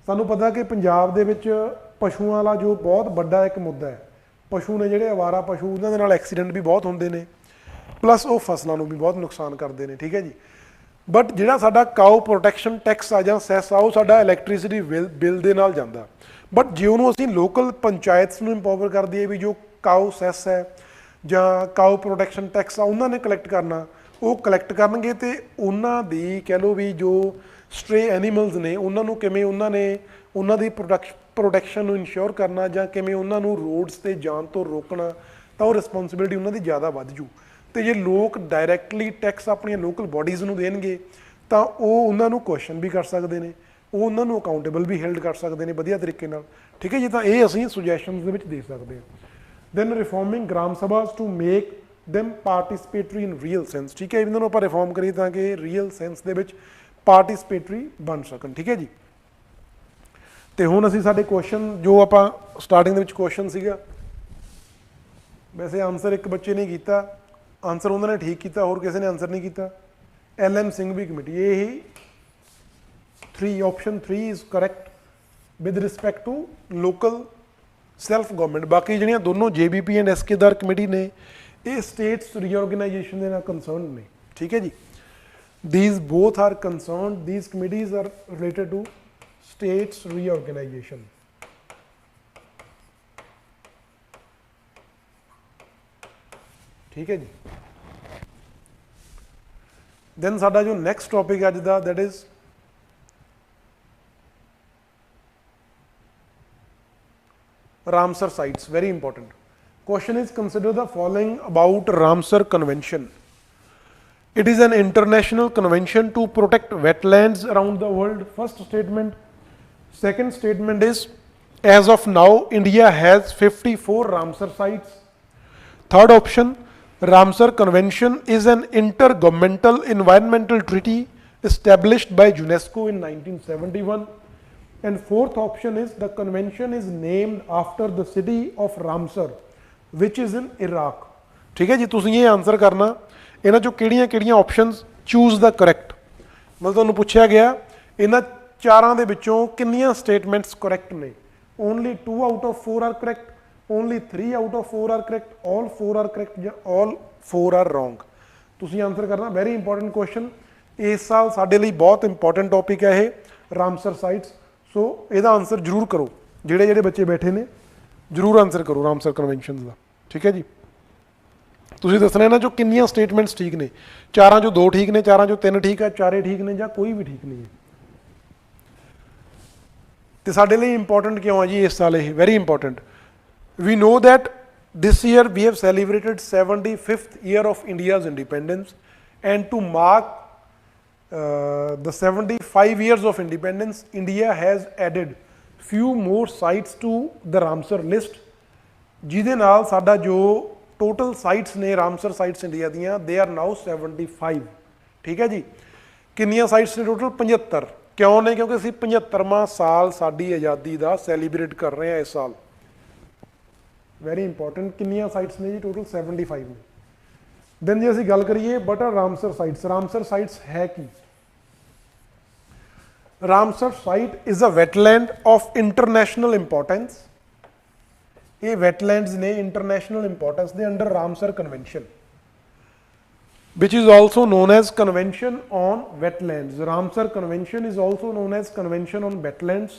ਸਾਨੂੰ ਪਤਾ ਕਿ ਪੰਜਾਬ ਦੇ ਵਿੱਚ ਪਸ਼ੂਆਂ ਵਾਲਾ ਜੋ ਬਹੁਤ ਵੱਡਾ ਇੱਕ ਮੁੱਦਾ ਹੈ, ਪਸ਼ੂ ਨੇ ਜਿਹੜੇ ਅਵਾਰਾ ਪਸ਼ੂ, ਉਹਨਾਂ ਦੇ ਨਾਲ ਐਕਸੀਡੈਂਟ ਵੀ ਬਹੁਤ ਹੁੰਦੇ ਨੇ, ਪਲੱਸ ਉਹ ਫਸਲਾਂ ਨੂੰ ਵੀ ਬਹੁਤ ਨੁਕਸਾਨ ਕਰਦੇ ਨੇ। ਠੀਕ ਹੈ ਜੀ, ਬਟ ਜਿਹੜਾ ਸਾਡਾ ਕਾਓ ਪ੍ਰੋਟੈਕਸ਼ਨ ਟੈਕਸ ਆ ਜਾਂ ਸੈਸ ਆ, ਉਹ ਸਾਡਾ ਇਲੈਕਟ੍ਰੀਸਿਟੀ ਬਿੱਲ ਦੇ ਨਾਲ ਜਾਂਦਾ। ਬਟ ਜੇ ਉਹਨੂੰ ਅਸੀਂ ਲੋਕਲ ਪੰਚਾਇਤਸ ਨੂੰ ਇੰਪਾਵਰ ਕਰ ਦਈਏ ਵੀ ਜੋ ਕਾਓ ਸੈਸ ਹੈ ਜਾਂ ਕਾਓ ਪ੍ਰੋਟੈਕਸ਼ਨ ਟੈਕਸ ਆ ਉਹਨਾਂ ਨੇ ਕਲੈਕਟ ਕਰਨਾ, ਉਹ ਕਲੈਕਟ ਕਰਨਗੇ, ਅਤੇ ਉਹਨਾਂ ਦੀ ਕਹਿ ਲਓ ਵੀ ਜੋ ਸਟਰੇ ਐਨੀਮਲਸ ਨੇ ਉਹਨਾਂ ਨੂੰ ਕਿਵੇਂ ਉਹਨਾਂ ਦੀ ਪ੍ਰੋਟੈਕਸ਼ਨ ਨੂੰ ਇਨਸ਼ੋਰ ਕਰਨਾ, ਜਾਂ ਕਿਵੇਂ ਉਹਨਾਂ ਨੂੰ ਰੋਡਸ 'ਤੇ ਜਾਣ ਤੋਂ ਰੋਕਣਾ, ਤਾਂ ਉਹ ਰਿਸਪੌਂਸਿਬਿਲਿਟੀ ਉਹਨਾਂ ਦੀ ਜ਼ਿਆਦਾ ਵੱਧ ਜੂ। ਅਤੇ ਜੇ ਲੋਕ ਡਾਇਰੈਕਟਲੀ ਟੈਕਸ ਆਪਣੀਆਂ ਲੋਕਲ ਬਾਡੀਜ਼ ਨੂੰ ਦੇਣਗੇ ਤਾਂ ਉਹ ਉਹਨਾਂ ਨੂੰ ਕੁਐਸਚਨ ਵੀ ਕਰ ਸਕਦੇ ਨੇ, ਉਹ ਉਹਨਾਂ ਨੂੰ ਅਕਾਊਂਟੇਬਲ ਵੀ ਹੈਲਡ ਕਰ ਸਕਦੇ ਨੇ ਵਧੀਆ ਤਰੀਕੇ ਨਾਲ। ਠੀਕ ਹੈ ਜੀ, ਤਾਂ ਇਹ ਅਸੀਂ ਸੁਜੈਸ਼ਨਸ ਦੇ ਵਿੱਚ ਦੇ ਸਕਦੇ ਹਾਂ। ਦੈਨ ਰਿਫਾਰਮਿੰਗ ਗ੍ਰਾਮ ਸਭਾਸ to make them participatory in real sense. ਠੀਕ ਹੈ, ਇਹਨਾਂ ਨੂੰ ਆਪਾਂ ਰਿਫਾਰਮ ਕਰੀਏ ਤਾਂ ਕਿ ਰੀਅਲ ਸੈਂਸ ਦੇ ਵਿੱਚ ਪਾਰਟੀਸਪੇਟਰੀ ਬਣ ਸਕਣ। ਠੀਕ ਹੈ ਜੀ, ਤੇ ਹੁਣ ਅਸੀਂ ਸਾਡੇ ਕੁਐਸਚਨ ਜੋ ਆਪਾਂ ਸਟਾਰਟਿੰਗ ਦੇ ਵਿੱਚ ਕੁਐਸਚਨ ਸੀਗਾ, ਵੈਸੇ ਆਨਸਰ ਇੱਕ ਬੱਚੇ ਨੇ ਕੀਤਾ, ਆਨਸਰ ਉਹਨਾਂ ਨੇ ਠੀਕ ਕੀਤਾ, ਹੋਰ ਕਿਸੇ ਨੇ ਆਨਸਰ ਨਹੀਂ ਕੀਤਾ। LN ਸਿੰਘਵੀ ਕਮੇਟੀ, ਇਹ 3 option 3 is correct with respect to local self government. ਬਾਕੀ ਜਿਹੜੀਆਂ ਦੋਨੋਂ JBP ਐਂਡ SKਦਾਰ ਕਮੇਟੀ ਨੇ ਇਹ ਸਟੇਟਸ ਰੀਆਰਗੇਨਾਈਜੇਸ਼ਨ ਦੇ ਨਾਲ ਕੰਸਰਨ ਨੇ। ਠੀਕ ਹੈ ਜੀ, these both are concerned, these committees are related to states reorganization। ठीक है जी, then साडा जो next topic अज दा that is Ramsar sites, very important question is consider the following about Ramsar Convention। It is an international convention to protect wetlands around the world, first statement। Second statement is as of now India has 54 Ramsar sites। Third option, Ramsar Convention is an intergovernmental environmental treaty established by UNESCO in 1971. And fourth option is the convention is named after the city of Ramsar, which is in Iraq. ठीक है जी, तुसीं ये answer करना इन्हां चों किहड़ियां options choose the correct, मतलब तुहानूं पुछया गया इन्हां चारां दे विचों किन्नियां स्टेटमेंट्स करैक्ट ने. Only 2 out of 4 are correct, only 3 out of 4 are correct, all 4 are correct ਜਾਂ ऑल 4 आर रॉन्ग. तुसीं आंसर करना. वेरी इंपॉर्टेंट क्वेश्चन, इस साल साडे लई बहुत इंपॉर्टेंट टॉपिक है ये रामसर साइट्स. सो ਇਹਦਾ आंसर जरूर करो, ਜਿਹੜੇ ਜਿਹੜੇ ਬੱਚੇ ਬੈਠੇ ਨੇ जरूर आंसर करो रामसर कन्वेंशन ਦਾ. ठीक है जी, ਤੁਸੀਂ ਦੱਸਣਾ ਇਹਨਾਂ ਚੋਂ ਕਿੰਨੀਆਂ ਸਟੇਟਮੈਂਟਸ ਠੀਕ ਨੇ. ਚਾਰਾਂ ਚੋਂ 2 ਠੀਕ ਨੇ, ਚਾਰਾਂ ਚੋਂ 3 ਠੀਕ ਹੈ, ਚਾਰੇ ਠੀਕ ਨੇ ਜਾਂ ਕੋਈ ਵੀ ਠੀਕ ਨਹੀਂ ਹੈ. ਤੇ ਸਾਡੇ ਲਈ ਇੰਪੋਰਟੈਂਟ ਕਿਉਂ ਹੈ ਜੀ ਇਸ ਸਾਲ ਇਹ? Very important. We know that this year we have celebrated 75th year of India's independence, and to mark the 75 years of independence, India has added few more sites to the Ramsar list, ਜਿਹਦੇ ਨਾਲ ਸਾਡਾ ਜੋ total sites ਨੇ Ramsar sites India ਦੀਆਂ, they are ਨਾਓ 75. ਠੀਕ ਹੈ ਜੀ, ਕਿੰਨੀਆਂ ਸਾਈਟਸ ਨੇ ਟੋਟਲ? 75. ਕਿਉਂ ਨੇ? ਕਿਉਂਕਿ ਅਸੀਂ 75ਵਾਂ ਸਾਲ ਸਾਡੀ ਆਜ਼ਾਦੀ ਦਾ ਸੈਲੀਬ੍ਰੇਟ ਕਰ ਰਹੇ ਹਾਂ ਇਸ ਸਾਲ. Very important. ਕਿੰਨੀਆਂ ਸਾਈਟਸ ਨੇ ਜੀ? ਟੋਟਲ 75 ਨੇ. ਦੈਨ ਜੇ ਅਸੀਂ ਗੱਲ ਕਰੀਏ what are Ramsar sites, Ramsar sites ਹੈ ਕੀ? Ramsar site is a wetland of international importance. ਇਹ ਵੈਟਲੈਂਡਸ ਨੇ ਇੰਟਰਨੈਸ਼ਨਲ ਇੰਪੋਰਟੈਂਸ ਦੇ under Ramsar convention, which is also known as Convention on Wetlands. Ramsar Convention is also known as Convention on Wetlands,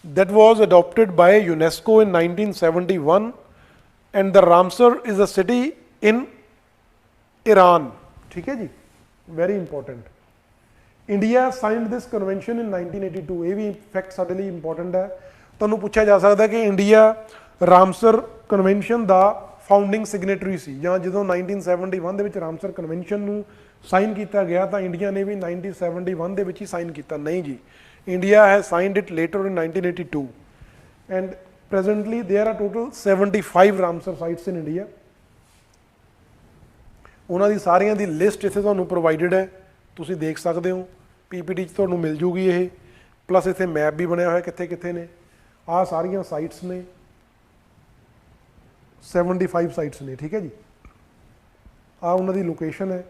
that was adopted by UNESCO in 1971, and the Ramsar is a city in Iran. ठीक है जी, very important. India signed this convention in 1982. ये भी fact साडे लिए important है. तुहानूं पूछा जा सकता है कि इंडिया रामसर कन्वेंशन का फाउंडिंग सिग्नेटरी सी, ਜਾਂ ਜਦੋਂ 1971 ਦੇ ਵਿੱਚ ਰਾਮਸਰ ਕਨਵੈਨਸ਼ਨ ਨੂੰ ਸਾਈਨ ਕੀਤਾ ਗਿਆ ਤਾਂ ਇੰਡੀਆ ਨੇ ਵੀ 1971 ਦੇ ਵਿੱਚ ਹੀ ਸਾਈਨ ਕੀਤਾ? ਨਹੀਂ ਜੀ, India has signed it later in 1982, and presently there are total 75 Ramsar sites in India. ਉਹਨਾਂ ਦੀ ਸਾਰੀਆਂ ਦੀ ਲਿਸਟ ਇੱਥੇ ਤੁਹਾਨੂੰ ਪ੍ਰੋਵਾਈਡਡ ਹੈ, ਤੁਸੀਂ ਦੇਖ ਸਕਦੇ ਹੋ. ਪੀਪੀਟੀ 'ਚ ਤੁਹਾਨੂੰ ਮਿਲ ਜੂਗੀ ਇਹ, ਪਲੱਸ ਇੱਥੇ ਮੈਪ ਵੀ ਬਣਿਆ ਹੋਇਆ ਕਿੱਥੇ ਕਿੱਥੇ ਨੇ. ਆਹ ਸਾਰੀਆਂ ਸਾਈਟਸ ਨੇ, 75 ਸਾਈਟਸ ਨੇ. ਠੀਕ ਹੈ ਜੀ, ਆਹ ਉਹਨਾਂ ਦੀ ਲੋਕੇਸ਼ਨ ਹੈ,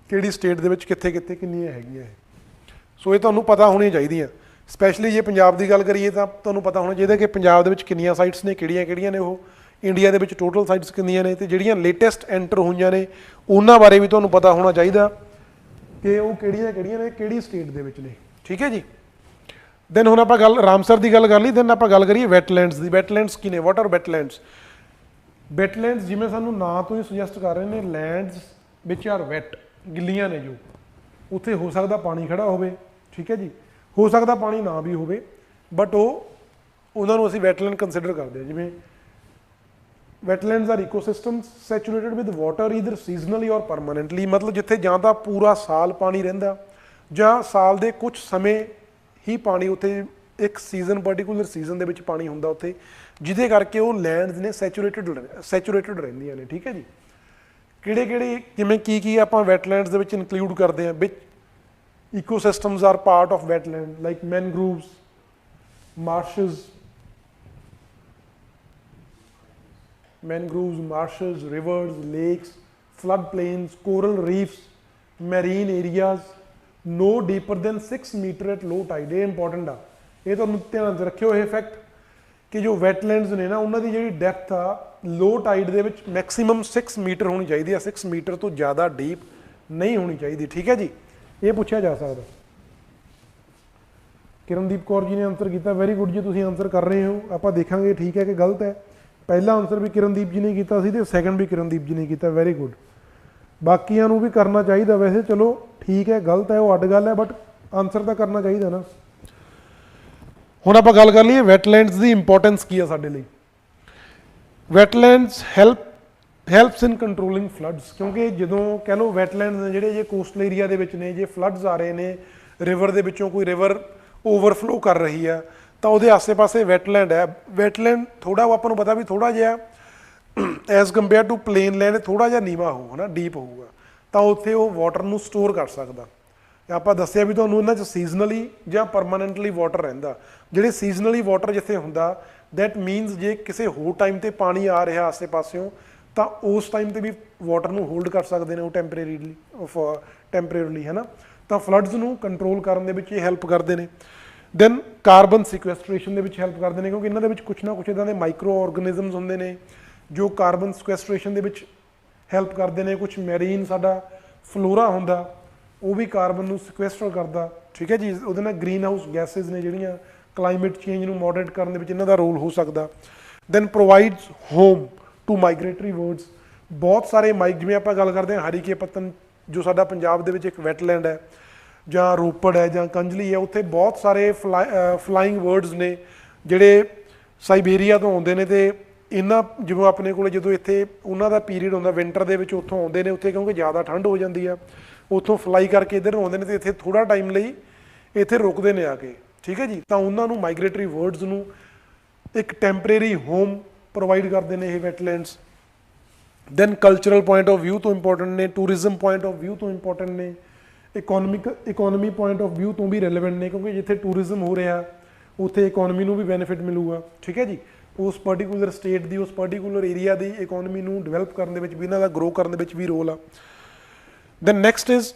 ਕਿਹੜੀ ਸਟੇਟ ਦੇ ਵਿੱਚ ਕਿੱਥੇ ਕਿੱਥੇ ਕਿੰਨੀਆਂ ਹੈਗੀਆਂ ਇਹ. ਸੋ ਇਹ ਤੁਹਾਨੂੰ ਪਤਾ ਹੋਣੀਆਂ ਚਾਹੀਦੀਆਂ. ਸਪੈਸ਼ਲੀ ਜੇ ਪੰਜਾਬ ਦੀ ਗੱਲ ਕਰੀਏ ਤਾਂ ਤੁਹਾਨੂੰ ਪਤਾ ਹੋਣਾ ਚਾਹੀਦਾ ਕਿ ਪੰਜਾਬ ਦੇ ਵਿੱਚ ਕਿੰਨੀਆਂ ਸਾਈਟਸ ਨੇ, ਕਿਹੜੀਆਂ ਕਿਹੜੀਆਂ ਨੇ ਉਹ, ਇੰਡੀਆ ਦੇ ਵਿੱਚ ਟੋਟਲ ਸਾਈਟਸ ਕਿੰਨੀਆਂ ਨੇ, ਤੇ ਜਿਹੜੀਆਂ ਲੇਟੈਸਟ ਐਂਟਰ ਹੋਈਆਂ ਨੇ ਉਹਨਾਂ ਬਾਰੇ ਵੀ ਤੁਹਾਨੂੰ ਪਤਾ ਹੋਣਾ ਚਾਹੀਦਾ ਕਿ ਉਹ ਕਿਹੜੀਆਂ ਕਿਹੜੀਆਂ ਨੇ, ਕਿਹੜੀ ਸਟੇਟ ਦੇ ਵਿੱਚ ਨੇ. ਠੀਕ ਹੈ ਜੀ, ਦੈਨ ਹੁਣ ਆਪਾਂ ਗੱਲ ਰਾਮਸਰ ਦੀ ਗੱਲ ਕਰ ਲਈ. ਦੈਨ ਆਪਾਂ ਗੱਲ ਕਰੀਏ ਵੈਟਲੈਂਡਸ ਦੀ. ਵੈਟਲੈਂਡਸ ਕੀ ਨੇ? What are ਵੈਟਲੈਂਡਸ? ਵੈਟਲੈਂਡਸ ਜਿਵੇਂ ਸਾਨੂੰ ਨਾਂ ਤੋਂ ਹੀ ਸੁਜੈਸਟ ਕਰ ਰਹੇ ਨੇ, ਲੈਂਡਸ ਵਿਚ ਆਰ ਵੈਟ, ਗਿੱਲੀਆਂ ਨੇ ਜੋ, ਉੱਥੇ ਹੋ ਸਕਦਾ ਪਾਣੀ ਖੜਾ ਹੋਵੇ. ਠੀਕ ਹੈ ਜੀ, ਹੋ ਸਕਦਾ ਪਾਣੀ ਨਾ ਵੀ ਹੋਵੇ, ਬਟ ਉਹਨਾਂ ਨੂੰ ਅਸੀਂ ਵੈਟਲੈਂਡ ਕੰਸੀਡਰ ਕਰਦੇ ਹਾਂ. ਜਿਵੇਂ wetlands are ecosystems saturated with water either seasonally or permanently, ਮਤਲਬ ਜਿੱਥੇ ਜਾਂ ਤਾਂ ਪੂਰਾ ਸਾਲ ਪਾਣੀ ਰਹਿੰਦਾ ਜਾਂ ਸਾਲ ਦੇ ਕੁਝ ਸਮੇਂ ਹੀ ਪਾਣੀ ਉੱਥੇ, ਇੱਕ ਸੀਜ਼ਨ ਪਰਟੀਕੂਲਰ ਸੀਜ਼ਨ ਦੇ ਵਿੱਚ ਪਾਣੀ ਹੁੰਦਾ ਉੱਥੇ, ਜਿਹਦੇ ਕਰਕੇ ਉਹ ਲੈਂਡਸ ਨੇ ਸੈਚੂਰੇਟਡ ਰਹਿੰਦੀਆਂ ਨੇ. ਠੀਕ ਹੈ ਜੀ, ਕਿਹੜੇ ਕਿਹੜੇ ਜਿਵੇਂ ਕੀ ਆਪਾਂ ਵੈਟਲੈਂਡਸ ਦੇ ਵਿੱਚ ਇਨਕਲੂਡ ਕਰਦੇ ਹਾਂ? Which ecosystems are part of wetland like mangroves, marshes, rivers, lakes, flood plains, coral reefs, marine areas no deeper than 6 meter at low tide. ਇਹ ਇੰਪੋਰਟੈਂਟ ਆ, ਇਹ ਤੁਹਾਨੂੰ ਧਿਆਨ 'ਚ ਰੱਖਿਓ ਇਹ ਫੈਕਟ ਕਿ ਜੋ ਵੈਟਲੈਂਡਸ ਨੇ ਨਾ ਉਹਨਾਂ ਦੀ ਜਿਹੜੀ ਡੈਪਥ ਆ ਲੋ ਟਾਈਡ ਦੇ ਵਿੱਚ ਮੈਕਸਿਮਮ 6 ਮੀਟਰ ਹੋਣੀ ਚਾਹੀਦੀ ਆ, 6 ਮੀਟਰ ਤੋਂ ਜ਼ਿਆਦਾ ਡੀਪ ਨਹੀਂ ਹੋਣੀ ਚਾਹੀਦੀ. ਠੀਕ ਹੈ ਜੀ, ਇਹ ਪੁੱਛਿਆ ਜਾ ਸਕਦਾ. ਕਿਰਨਦੀਪ ਕੌਰ ਜੀ ਨੇ ਆਨਸਰ ਕੀਤਾ, ਵੈਰੀ ਗੁੱਡ ਜੀ, ਤੁਸੀਂ ਆਨਸਰ ਕਰ ਰਹੇ ਹੋ. ਆਪਾਂ ਦੇਖਾਂਗੇ ਠੀਕ ਹੈ ਕਿ ਗਲਤ ਹੈ. ਪਹਿਲਾ ਆਨਸਰ ਵੀ ਕਿਰਨਦੀਪ ਜੀ ਨੇ ਕੀਤਾ ਸੀ ਤੇ ਸੈਕੰਡ ਵੀ ਕਿਰਨਦੀਪ ਜੀ ਨੇ ਕੀਤਾ, ਵੈਰੀ ਗੁੱਡ. ਬਾਕੀਆਂ ਨੂੰ ਵੀ ਕਰਨਾ ਚਾਹੀਦਾ ਵੈਸੇ, ਚਲੋ ਠੀਕ ਹੈ, ਗਲਤ ਹੈ ਉਹ ਅੱਡ ਗੱਲ ਹੈ, ਬਟ ਆਨਸਰ ਤਾਂ ਕਰਨਾ ਚਾਹੀਦਾ ਨਾ. ਹੁਣ ਆਪਾਂ ਗੱਲ ਕਰ ਲਈਏ ਵੈਟਲੈਂਡਸ ਦੀ ਇੰਪੋਰਟੈਂਸ ਕੀ ਆ ਸਾਡੇ ਲਈ. ਵੈਟਲੈਂਡਸ ਹੈਲਪਸ ਇਨ ਕੰਟਰੋਲਿੰਗ ਫਲੱਡਸ, ਕਿਉਂਕਿ ਜਦੋਂ ਕਹਿ ਲਓ ਵੈਟਲੈਂਡਸ ਨੇ ਜਿਹੜੇ ਜੇ ਕੋਸਟਲ ਏਰੀਆ ਦੇ ਵਿੱਚ ਨੇ, ਜੇ ਫਲੱਡਸ ਆ ਰਹੇ ਨੇ, ਰਿਵਰ ਦੇ ਵਿੱਚੋਂ ਕੋਈ ਰਿਵਰ ਓਵਰਫਲੋ ਕਰ ਰਹੀ ਆ ਤਾਂ ਉਹਦੇ ਆਸੇ ਪਾਸੇ ਵੈਟਲੈਂਡ ਹੈ. ਵੈਟਲੈਂਡ ਥੋੜ੍ਹਾ ਆਪਾਂ ਨੂੰ ਪਤਾ ਵੀ ਥੋੜ੍ਹਾ ਜਿਹਾ as compare to plain land ਥੋੜਾ ਜਿਹਾ ਨੀਵਾ ਹੋਊ ਨਾ, ਡੀਪ ਹੋਊਗਾ, ਤਾਂ ਉੱਥੇ ਉਹ ਵਾਟਰ ਨੂੰ ਸਟੋਰ ਕਰ ਸਕਦਾ। ਆਪਾਂ ਦੱਸਿਆ ਵੀ ਤੁਹਾਨੂੰ ਇਹਨਾਂ 'ਚ ਸੀਜ਼ਨਲੀ ਜਾਂ ਪਰਮਾਨੈਂਟਲੀ ਵਾਟਰ ਰਹਿੰਦਾ। ਜਿਹੜੇ ਸੀਜ਼ਨਲੀ ਵਾਟਰ ਜਿੱਥੇ ਹੁੰਦਾ, ਦੈਟ ਮੀਨਸ ਜੇ ਕਿਸੇ ਹੋਰ ਟਾਈਮ ਤੇ ਪਾਣੀ ਆ ਰਿਹਾ ਆਸੇ ਪਾਸਿਓਂ, ਤਾਂ ਉਸ ਟਾਈਮ ਤੇ ਵੀ ਵਾਟਰ ਨੂੰ ਹੋਲਡ ਕਰ ਸਕਦੇ ਨੇ ਉਹ ਟੈਂਪਰੇਰੀਲੀ ਹੈ ਨਾ। ਤਾਂ ਫਲੱਡਸ ਨੂੰ ਕੰਟਰੋਲ ਕਰਨ ਦੇ ਵਿੱਚ ਇਹ ਹੈਲਪ ਕਰਦੇ ਨੇ। ਦੈਨ ਕਾਰਬਨ ਸਿਕੁਐਸਟ੍ਰੇਸ਼ਨ ਦੇ ਵਿੱਚ ਹੈਲਪ ਕਰਦੇ ਨੇ, ਕਿਉਂਕਿ ਇਹਨਾਂ ਦੇ ਵਿੱਚ ਕੁਛ ਨਾ ਕੁਛ ਇੱਦਾਂ ਦੇ ਮਾਈਕਰੋ ਆਰਗੇਨਿਜ਼ਮਸ ਹੁੰਦੇ ਨੇ ਜੋ ਕਾਰਬਨ ਸਿਕੁਐਸਟ੍ਰੇਸ਼ਨ ਦੇ ਵਿੱਚ ਹੈਲਪ ਕਰਦੇ ਨੇ। ਕੁਛ ਮੈਰੀਨ ਸਾਡਾ ਫਲੋਰਾ ਹੁੰਦਾ, ਉਹ ਵੀ ਕਾਰਬਨ ਨੂੰ ਸਿਕੁਐਸਟਰ ਕਰਦਾ, ਠੀਕ ਹੈ ਜੀ। ਉਹਦੇ ਨਾਲ ਗ੍ਰੀਨ ਹਾਊਸ ਗੈਸਿਸ ਨੇ ਜਿਹੜੀਆਂ ਕਲਾਈਮੇਟ ਚੇਂਜ ਨੂੰ ਮੋਡਰੇਟ ਕਰਨ ਦੇ ਵਿੱਚ ਇਹਨਾਂ ਦਾ ਰੋਲ ਹੋ ਸਕਦਾ। Then provides home to migratory birds. ਬਹੁਤ ਸਾਰੇ ਜਿਵੇਂ ਆਪਾਂ ਗੱਲ ਕਰਦੇ ਹਾਂ ਹਰੀਕੇ ਪੱਤਨ, ਜੋ ਸਾਡਾ ਪੰਜਾਬ ਦੇ ਵਿੱਚ ਇੱਕ ਵੈਟਲੈਂਡ ਹੈ, ਜਾਂ ਰੋਪੜ ਹੈ, ਜਾਂ ਕੰਜਲੀ ਹੈ, ਉੱਥੇ ਬਹੁਤ ਸਾਰੇ ਫਲਾਈਂਗ ਬਰਡਸ ਨੇ ਜਿਹੜੇ ਸਾਈਬੇਰੀਆ ਤੋਂ ਆਉਂਦੇ ਨੇ। ਤੇ ਇਹਨਾਂ ਜਿਵੇਂ ਆਪਣੇ ਕੋਲ ਜਦੋਂ ਇੱਥੇ ਉਹਨਾਂ ਦਾ ਪੀਰੀਅਡ ਹੁੰਦਾ ਵਿੰਟਰ ਦੇ ਵਿੱਚ, ਉੱਥੋਂ ਆਉਂਦੇ ਨੇ ਉੱਥੇ, ਕਿਉਂਕਿ ਜ਼ਿਆਦਾ ਠੰਡ ਹੋ ਜਾਂਦੀ ਆ, ਉੱਥੋਂ ਫਲਾਈ ਕਰਕੇ ਇੱਧਰ ਆਉਂਦੇ ਨੇ ਤੇ ਇੱਥੇ ਥੋੜ੍ਹਾ ਟਾਈਮ ਲਈ ਇੱਥੇ ਰੁਕਦੇ ਨੇ ਆ ਕੇ, ਠੀਕ ਹੈ ਜੀ। ਤਾਂ ਉਹਨਾਂ ਨੂੰ ਮਾਈਗ੍ਰੇਟਰੀ ਬਰਡਸ ਨੂੰ ਇੱਕ ਟੈਂਪਰੇਰੀ ਹੋਮ ਪ੍ਰੋਵਾਈਡ ਕਰਦੇ ਨੇ ਇਹ wetlands. Then cultural point of view ਤੋਂ ਇੰਪੋਰਟੈਂਟ ਨੇ, ਟੂਰਿਜ਼ਮ ਪੁਆਇੰਟ ਆਫ ਵਿਊ ਤੋਂ ਇੰਪੋਰਟੈਂਟ ਨੇ, ਇਕੋਨਮੀ ਪੁਆਇੰਟ ਆਫ ਵਿਊ ਤੋਂ ਵੀ ਰੈਲੇਵੈਂਟ ਨੇ, ਕਿਉਂਕਿ ਜਿੱਥੇ ਟੂਰਿਜ਼ਮ ਹੋ ਰਿਹਾ ਉੱਥੇ ਇਕੋਨਮੀ ਨੂੰ ਵੀ ਬੈਨੀਫਿਟ ਮਿਲੂਗਾ, ਠੀਕ ਹੈ ਜੀ। ਉਸ ਪਰਟੀਕੂਲਰ ਸਟੇਟ ਦੀ, ਉਸ ਪਰਟੀਕੂਲਰ ਏਰੀਆ ਦੀ ਇਕੋਨਮੀ ਨੂੰ ਡਿਵੈਲਪ ਕਰਨ ਦੇ ਵਿੱਚ ਵੀ, ਇਹਨਾਂ ਦਾ ਗਰੋ ਕਰਨ ਦੇ ਵਿੱਚ ਵੀ ਰੋਲ ਆ। Then next is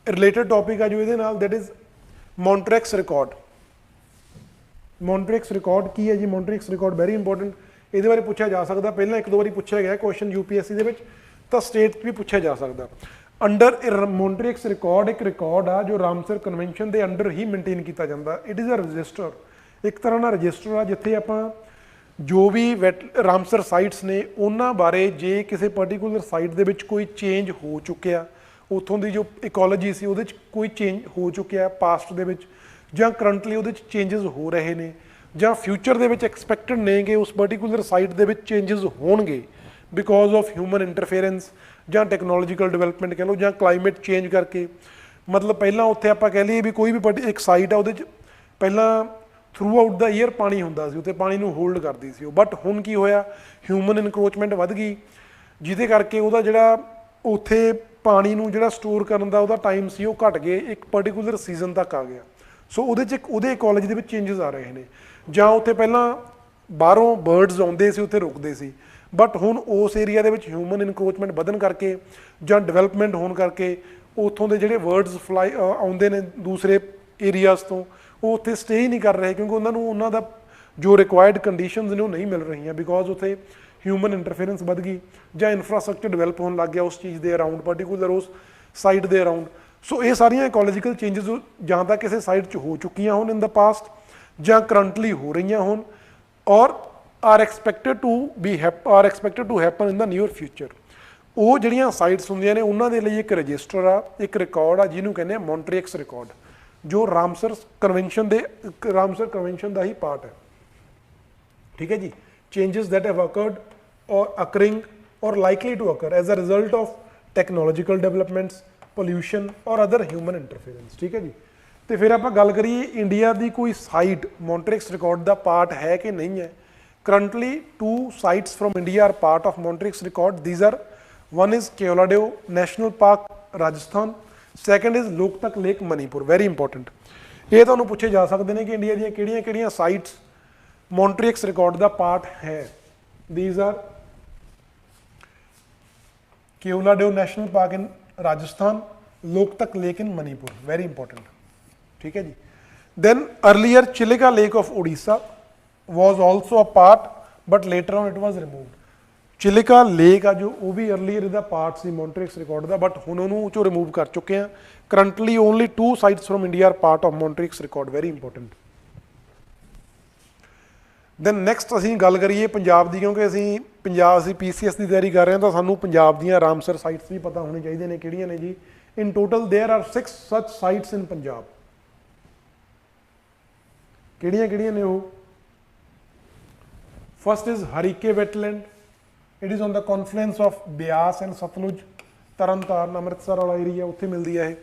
related topic ਆ ਜੋ ਇਹਦੇ ਨਾਲ, that is Montreux record. Montreux record ਕੀ ਹੈ ਜੀ? ਮੌਂਟਰੈਕਸ ਰਿਕਾਰਡ ਵੈਰੀ ਇੰਪੋਰਟੈਂਟ, ਇਹਦੇ ਬਾਰੇ ਪੁੱਛਿਆ ਜਾ ਸਕਦਾ। ਪਹਿਲਾਂ ਇੱਕ ਦੋ ਵਾਰੀ ਪੁੱਛਿਆ ਗਿਆ ਕੁਐਸਚਨ UPSC ਦੇ ਵਿੱਚ, ਤਾਂ ਸਟੇਟ ਵੀ ਪੁੱਛਿਆ ਜਾ ਸਕਦਾ। ਅੰਡਰ ਮੌਂਟਰੈਕਸ ਰਿਕਾਰਡ ਇੱਕ ਰਿਕਾਰਡ ਆ ਜੋ ਰਾਮਸਰ ਕਨਵੈਨਸ਼ਨ ਦੇ ਅੰਡਰ ਹੀ ਮੇਨਟੇਨ ਕੀਤਾ ਜਾਂਦਾ। ਇਟ ਇਜ਼ ਅ ਰਜਿਸਟਰ, ਇੱਕ ਤਰ੍ਹਾਂ ਦਾ ਰਜਿਸਟਰ ਆ ਜਿੱਥੇ ਆਪਾਂ ਜੋ ਵੀ ਰਾਮਸਰ ਸਾਈਟਸ ਨੇ ਉਹਨਾਂ ਬਾਰੇ, ਜੇ ਕਿਸੇ ਪਰਟੀਕੂਲਰ ਸਾਈਟ ਦੇ ਵਿੱਚ ਕੋਈ ਚੇਂਜ ਹੋ ਚੁੱਕਿਆ, ਉੱਥੋਂ ਦੀ ਜੋ ਇਕੋਲੋਜੀ ਸੀ ਉਹਦੇ 'ਚ ਕੋਈ ਚੇਂਜ ਹੋ ਚੁੱਕਿਆ ਪਾਸਟ ਦੇ ਵਿੱਚ, ਜਾਂ ਕਰੰਟਲੀ ਉਹਦੇ 'ਚ ਚੇਂਜਸ ਹੋ ਰਹੇ ਨੇ, ਜਾਂ ਫਿਊਚਰ ਦੇ ਵਿੱਚ ਐਕਸਪੈਕਟਡ ਨੇ ਕਿ ਉਸ ਪਰਟੀਕੂਲਰ ਸਾਈਟ ਦੇ ਵਿੱਚ ਚੇਂਜਸ ਹੋਣਗੇ ਬਿਕੋਜ਼ ਆਫ ਹਿਊਮਨ ਇੰਟਰਫੇਰੈਂਸ, ਜਾਂ ਟੈਕਨੋਲੋਜੀਕਲ ਡਿਵੈਲਪਮੈਂਟ ਕਹਿ ਲਓ, ਜਾਂ ਕਲਾਈਮੇਟ ਚੇਂਜ ਕਰਕੇ। ਮਤਲਬ ਪਹਿਲਾਂ ਉੱਥੇ ਆਪਾਂ ਕਹਿ ਲਈਏ ਵੀ ਕੋਈ ਵੀ ਇੱਕ ਸਾਈਟ ਆ, ਉਹਦੇ 'ਚ ਪਹਿਲਾਂ ਥਰੂ ਆਊਟ ਦਾ ਈਅਰ ਪਾਣੀ ਹੁੰਦਾ ਸੀ, ਉੱਥੇ ਪਾਣੀ ਨੂੰ ਹੋਲਡ ਕਰਦੀ ਸੀ ਉਹ। ਬਟ ਹੁਣ ਕੀ ਹੋਇਆ, ਹਿਊਮਨ ਇਨਕਰੋਚਮੈਂਟ ਵੱਧ ਗਈ, ਜਿਹਦੇ ਕਰਕੇ ਉਹਦਾ ਜਿਹੜਾ ਉੱਥੇ ਪਾਣੀ ਨੂੰ ਜਿਹੜਾ ਸਟੋਰ ਕਰਨ ਦਾ ਉਹਦਾ ਟਾਈਮ ਸੀ ਉਹ ਘਟ ਗਏ, ਇੱਕ ਪਰਟੀਕੂਲਰ ਸੀਜ਼ਨ ਤੱਕ ਆ ਗਿਆ। ਸੋ ਉਹਦੇ 'ਚ ਉਹਦੇ ਇਕੋਲੋਜੀ ਦੇ ਵਿੱਚ ਚੇਂਜਸ ਆ ਰਹੇ ਨੇ। ਜਾਂ ਉੱਥੇ ਪਹਿਲਾਂ ਬਾਹਰੋਂ ਬਰਡਸ ਆਉਂਦੇ ਸੀ, ਉੱਥੇ ਰੁਕਦੇ ਸੀ, ਬਟ ਹੁਣ ਉਸ ਏਰੀਆ ਦੇ ਵਿੱਚ ਹਿਊਮਨ ਇਨਕਰੋਚਮੈਂਟ ਵਧਣ ਕਰਕੇ ਜਾਂ ਡਿਵੈਲਪਮੈਂਟ ਹੋਣ ਕਰਕੇ ਉੱਥੋਂ ਦੇ ਜਿਹੜੇ ਬਰਡਸ ਫਲਾਈ ਆਉਂਦੇ ਨੇ ਦੂਸਰੇ ਏਰੀਆਜ਼ ਤੋਂ, ਉਹ ਉੱਥੇ ਸਟੇ ਹੀ ਨਹੀਂ ਕਰ ਰਹੇ, ਕਿਉਂਕਿ ਉਹਨਾਂ ਨੂੰ ਉਹਨਾਂ ਦਾ ਜੋ ਰਿਕੁਆਇਰਡ ਕੰਡੀਸ਼ਨਸ ਨੇ ਉਹ ਨਹੀਂ ਮਿਲ ਰਹੀਆਂ, ਬਿਕੋਜ਼ ਉੱਥੇ ਹਿਊਮਨ ਇੰਟਰਫੇਰੈਂਸ ਵੱਧ ਗਈ, ਜਾਂ ਇਨਫਰਾਸਟਰਕਚਰ ਡਿਵੈਲਪ ਹੋਣ ਲੱਗ ਗਿਆ ਉਸ ਚੀਜ਼ ਦੇ ਅਰਾਊਂਡ, ਪਰਟੀਕੂਲਰ ਉਸ ਸਾਈਟ ਦੇ ਅਰਾਊਂਡ। ਸੋ ਇਹ ਸਾਰੀਆਂ ਇਕੋਲੋਜੀਕਲ ਚੇਂਜਸ ਜਾਂ ਤਾਂ ਕਿਸੇ ਸਾਈਟ 'ਚ ਹੋ ਚੁੱਕੀਆਂ ਹੋਣ ਇਨ ਦਾ ਪਾਸਟ, ਜਾਂ ਕਰੰਟਲੀ ਹੋ ਰਹੀਆਂ ਹੋਣ, or are expected to happen in the near future. ਉਹ ਜਿਹੜੀਆਂ ਸਾਈਟਸ ਹੁੰਦੀਆਂ ਨੇ ਉਹਨਾਂ ਦੇ ਲਈ ਇੱਕ ਰਜਿਸਟਰ ਆ, ਇੱਕ ਰਿਕਾਰਡ ਆ, ਜਿਹਨੂੰ ਕਹਿੰਦੇ ਆ ਮੌਂਟਰੈਕਸ ਰਿਕਾਰਡ, ਜੋ ਰਾਮਸਰ ਕਨਵੈਨਸ਼ਨ ਦਾ ਹੀ ਪਾਰਟ ਹੈ, ਠੀਕ ਹੈ ਜੀ। changes that have occurred or occurring or likely to occur as a result of technological developments, pollution or other human interference, ਠੀਕ ਹੈ ਜੀ। ਤੇ ਫਿਰ ਆਪਾਂ ਗੱਲ ਕਰੀਏ ਇੰਡੀਆ ਦੀ ਕੋਈ ਸਾਈਟ ਮੌਂਟਰੈਕਸ ਰਿਕਾਰਡ ਦਾ ਪਾਰਟ ਹੈ ਕਿ ਨਹੀਂ ਹੈ। Currently 2 sites from India are part of Montreux record. These are, one is Keoladeo National Park, Rajasthan, second is Loktak Lake, Manipur. Very important, ਇਹ ਤੁਹਾਨੂੰ ਪੁੱਛੇ ਜਾ ਸਕਦੇ ਨੇ ਕਿ ਇੰਡੀਆ ਦੀਆਂ ਕਿਹੜੀਆਂ ਸਾਈਟਸ ਮੌਂਟਰੈਕਸ ਰਿਕਾਰਡ ਦਾ ਪਾਰਟ ਹੈ। These are Keoladeo National Park in Rajasthan, Loktak Lake in Manipur. Very important, ठीक है जी। Then earlier Chilika Lake of Odisha was also a part, but later on it was removed. Chilika Lake ਆ ਜੋ ਉਹ ਵੀ earlier ਇਹਦਾ part ਸੀ Montreux record ਦਾ, but ਹੁਣ ਉਹਨੂੰ ਚੋਂ remove ਕਰ ਚੁੱਕੇ ਆ। Currently only 2 sites from India are part of Montreux record. Very important. Then next ਅਸੀਂ ਗੱਲ ਕਰੀਏ ਪੰਜਾਬ ਦੀ, ਕਿਉਂਕਿ ਅਸੀਂ PCS ਦੀ ਤਿਆਰੀ ਕਰ ਰਹੇ ਹਾਂ, ਤਾਂ ਸਾਨੂੰ ਪੰਜਾਬ ਦੀਆਂ ਰਾਮਸਰ ਸਾਈਟਸ ਵੀ ਪਤਾ ਹੋਣੇ ਚਾਹੀਦੇ ਨੇ ਕਿਹੜੀਆਂ ਨੇ ਜੀ। In total there are 6 such sites in Punjab. ਕਿਹੜੀਆਂ ਨੇ ਉਹ? First is Harike wetland, it is on the confluence of Beas and Sutlej, Tarn Taran Amritsar ਵਾਲਾ ਏਰੀਆ, ਉੱਥੇ ਮਿਲਦੀ ਹੈ ਇਹ।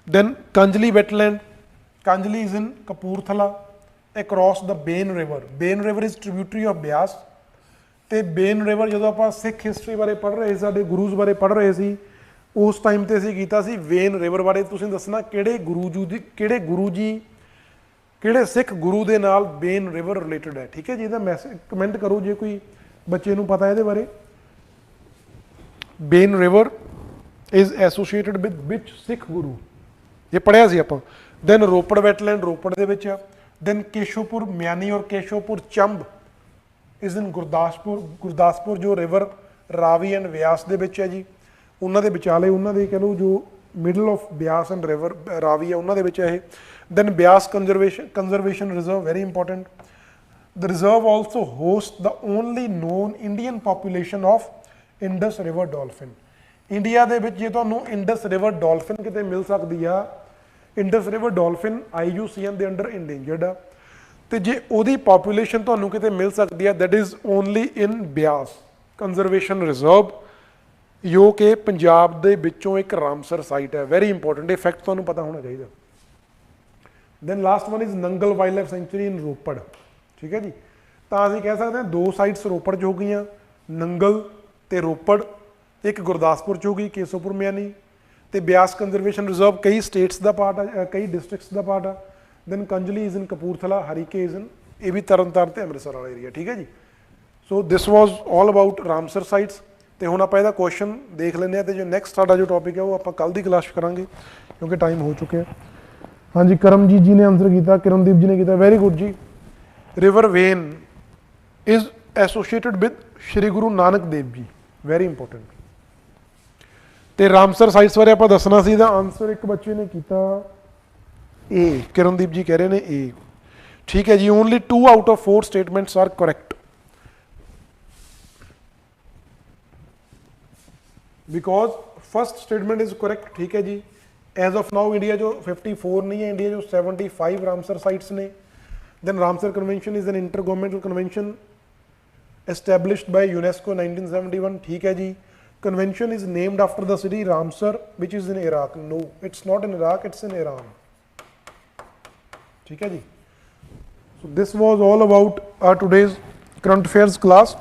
Then Kanjli wetland, Kanjli is in Kapurthala across the Bain River. Bain River is tributary of Beas, ਤੇ ਬੇਨ river ਜਦੋਂ ਆਪਾਂ ਸਿੱਖ ਹਿਸਟਰੀ ਬਾਰੇ ਪੜ੍ਹ ਰਹੇ ਸੀ, ਸਾਡੇ ਗੁਰੂਜ਼ ਬਾਰੇ ਪੜ੍ਹ ਰਹੇ ਸੀ, ਉਸ ਟਾਈਮ ਤੇ ਅਸੀਂ ਕੀਤਾ ਸੀ ਵੇਨ ਰਿਵਰ ਬਾਰੇ। ਤੁਸੀਂ ਦੱਸਣਾ ਕਿਹੜੇ ਗੁਰੂ ਜੀ ਕਿਹੜੇ ਸਿੱਖ ਗੁਰੂ ਦੇ ਨਾਲ ਬੇਨ ਰਿਵਰ ਰਿਲੇਟਡ ਹੈ। ਠੀਕ ਹੈ ਜੀ, ਇਹਦਾ ਮੈਸੇਜ ਕਮੈਂਟ ਕਰੋ ਜੇ ਕੋਈ ਬੱਚੇ ਨੂੰ ਪਤਾ ਇਹਦੇ ਬਾਰੇ। ਬੇਨ ਰਿਵਰ ਇਜ਼ ਐਸੋਸੀਏਟਡ ਵਿਦ ਵਿਚ ਸਿੱਖ ਗੁਰੂ, ਇਹ ਪੜ੍ਹਿਆ ਸੀ ਆਪਾਂ। ਦੈਨ ਰੋਪੜ ਵੈਟਲੈਂਡ ਰੋਪੜ ਦੇ ਵਿੱਚ ਆ। ਦੈਨ ਕੇਸ਼ੋਪੁਰ ਮਿਆਨੀ ਔਰ ਕੇਸ਼ੋਪੁਰ ਚੰਬ ਇਜ਼ ਇਨ ਗੁਰਦਾਸਪੁਰ ਜੋ ਰਿਵਰ ਰਾਵੀ ਐਂਡ ਬਿਆਸ ਦੇ ਵਿੱਚ ਹੈ ਜੀ, ਉਹਨਾਂ ਦੇ ਵਿਚਾਲੇ, ਉਹਨਾਂ ਦੇ ਕਹਿ ਲਓ ਜੋ middle of Beas and river Ravi ਹੈ ਉਹਨਾਂ ਦੇ ਵਿੱਚ ਇਹ। Then Beas conservation reserve, very important. The reserve also host the only known Indian population of Indus river dolphin. India ਦੇ ਵਿੱਚ ਜੇ ਤੁਹਾਨੂੰ ਇੰਡਸ ਰਿਵਰ ਡੋਲਫਿਨ ਕਿਤੇ ਮਿਲ ਸਕਦੀ ਆ, ਇੰਡਸ ਰਿਵਰ ਡੋਲਫਿਨ IUCN ਦੇ ਅੰਡਰ ਇੰਡੇਂਜਰਡ ਆ, ਤੇ ਜੇ ਉਹਦੀ ਪੋਪੂਲੇਸ਼ਨ ਤੁਹਾਨੂੰ ਕਿਤੇ ਮਿਲ ਸਕਦੀ ਆ that is only in Beas conservation reserve, ਜੋ ਕਿ ਪੰਜਾਬ ਦੇ ਵਿੱਚੋਂ ਇੱਕ ਰਾਮਸਰ ਸਾਈਟ ਹੈ। ਵੈਰੀ ਇੰਪੋਰਟੈਂਟ, ਇਹ ਫੈਕਟ ਤੁਹਾਨੂੰ ਪਤਾ ਹੋਣਾ ਚਾਹੀਦਾ। Then last one is Nangal wildlife sanctuary in Ropar. ਠੀਕ ਹੈ ਜੀ, ਤਾਂ ਅਸੀਂ ਕਹਿ ਸਕਦੇ ਹਾਂ ਦੋ ਸਾਈਟਸ ਰੋਪੜ 'ਚ ਹੋ ਗਈਆਂ, ਨੰਗਲ ਤੇ ਰੋਪੜ, ਇੱਕ ਗੁਰਦਾਸਪੁਰ 'ਚ ਹੋ ਗਈ ਕੇਸੋਪੁਰ ਮਿਆਨੀ, ਤੇ ਬਿਆਸ ਕੰਜ਼ਰਵੇਸ਼ਨ ਰਿਜ਼ਰਵ ਕਈ ਸਟੇਟਸ ਦਾ ਪਾਰਟ ਆ, ਕਈ ਡਿਸਟ੍ਰਿਕਟਸ ਦਾ ਪਾਰਟ ਆ। Then Kanjli is in Kapurthala, Harike is in, ਇਹ ਵੀ ਤਰਨਤਾਰਨ ਤੇ ਅੰਮ੍ਰਿਤਸਰ ਵਾਲਾ ਏਰੀਆ। ਠੀਕ ਹੈ ਜੀ, ਸੋ ਦਿਸ ਵਾਜ਼ ਆਲ ਅਬਾਊਟ ਰਾਮਸਰ ਸਾਈਟਸ। ਤੇ ਹੁਣ ਆਪਾਂ ਇਹਦਾ ਕੁਐਸਚਨ ਦੇਖ ਲੈਂਦੇ ਹਾਂ, ਤੇ ਜੋ ਨੈਕਸਟ ਸਾਡਾ ਜੋ ਟੌਪਿਕ ਹੈ ਉਹ ਆਪਾਂ ਕੱਲ੍ਹ ਦੀ ਕਲਾਸ ਕਰਾਂਗੇ ਕਿਉਂਕਿ ਟਾਈਮ ਹੋ ਚੁੱਕਿਆ। ਹਾਂਜੀ, ਕਰਮਜੀਤ ਜੀ ਨੇ ਆਨਸਰ ਕੀਤਾ, ਕਿਰਨਦੀਪ ਜੀ ਨੇ ਕੀਤਾ, ਵੈਰੀ ਗੁੱਡ ਜੀ। River Bein is associated with Shri Guru Nanak Dev ji, very important. ਤੇ ਰਾਮਸਰ ਸਾਈਟਸ ਬਾਰੇ ਆਪਾਂ ਦੱਸਣਾ ਸੀ, ਇਹਦਾ ਆਨਸਰ ਇੱਕ ਬੱਚੇ ਨੇ ਕੀਤਾ ਏ, ਕਿਰਨਦੀਪ ਜੀ ਕਹਿ ਰਹੇ ਨੇ ਏ। ਠੀਕ ਹੈ ਜੀ, only 2 out of 4 statements are correct because first statement is correct. ठीक है जी, एज ऑफ नाउ इंडिया जो 54 नहीं है, इंडिया जो 75 रामसर साइट्स ने। Then Ramsar convention is an intergovernmental convention established by UNESCO 1971। ठीक है जी, convention is named after the city Ramsar which is in Iraq. No, it's not in Iraq, it's in Iran. ठीक है जी, so this was all about our today's current affairs class.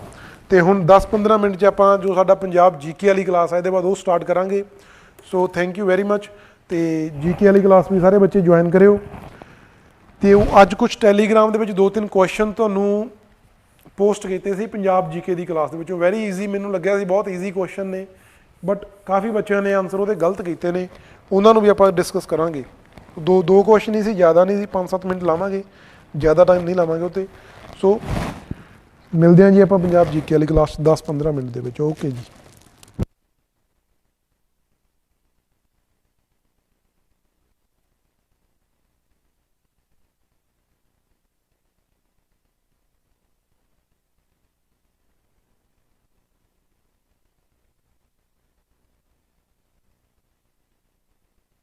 ਤੇ ਹੁਣ 10-15 minute 'ਚ ਆਪਾਂ ਜੋ ਸਾਡਾ ਪੰਜਾਬ GK ਵਾਲੀ class ਹੈ ਇਹਦੇ ਬਾਅਦ ਉਹ ਸਟਾਰਟ ਕਰਾਂਗੇ। So thank you very much. ਤੇ GK ਵਾਲੀ ਕਲਾਸ ਵੀ ਸਾਰੇ ਬੱਚੇ ਜੁਆਇਨ ਕਰਿਓ। ਤੇ ਉਹ ਅੱਜ ਕੁਝ ਟੈਲੀਗ੍ਰਾਮ ਦੇ ਵਿੱਚ 2-3 ਕੁਐਸਚਨ ਤੁਹਾਨੂੰ ਪੋਸਟ ਕੀਤੇ ਸੀ ਪੰਜਾਬ GK ਦੀ ਕਲਾਸ ਦੇ ਵਿੱਚੋਂ। ਵੈਰੀ ਈਜ਼ੀ ਮੈਨੂੰ ਲੱਗਿਆ ਸੀ, ਬਹੁਤ ਈਜ਼ੀ ਕੁਐਸਚਨ ਨੇ, ਬਟ ਕਾਫੀ ਬੱਚਿਆਂ ਨੇ ਆਨਸਰ ਉਹਦੇ ਗਲਤ ਕੀਤੇ ਨੇ, ਉਹਨਾਂ ਨੂੰ ਵੀ ਆਪਾਂ ਡਿਸਕਸ ਕਰਾਂਗੇ। ਦੋ ਕੁਐਸਚਨ ਹੀ ਸੀ, ਜ਼ਿਆਦਾ ਨਹੀਂ ਸੀ, 5-7 ਮਿੰਟ ਲਾਵਾਂਗੇ, ਜ਼ਿਆਦਾ ਟਾਈਮ ਨਹੀਂ ਲਾਵਾਂਗੇ ਉਹ 'ਤੇ। ਸੋ ਮਿਲਦੇ ਹਾਂ ਜੀ ਆਪਾਂ ਪੰਜਾਬ GK ਵਾਲੀ ਕਲਾਸ 10-15 ਮਿੰਟ ਦੇ ਵਿੱਚ। ਓਕੇ ਜੀ।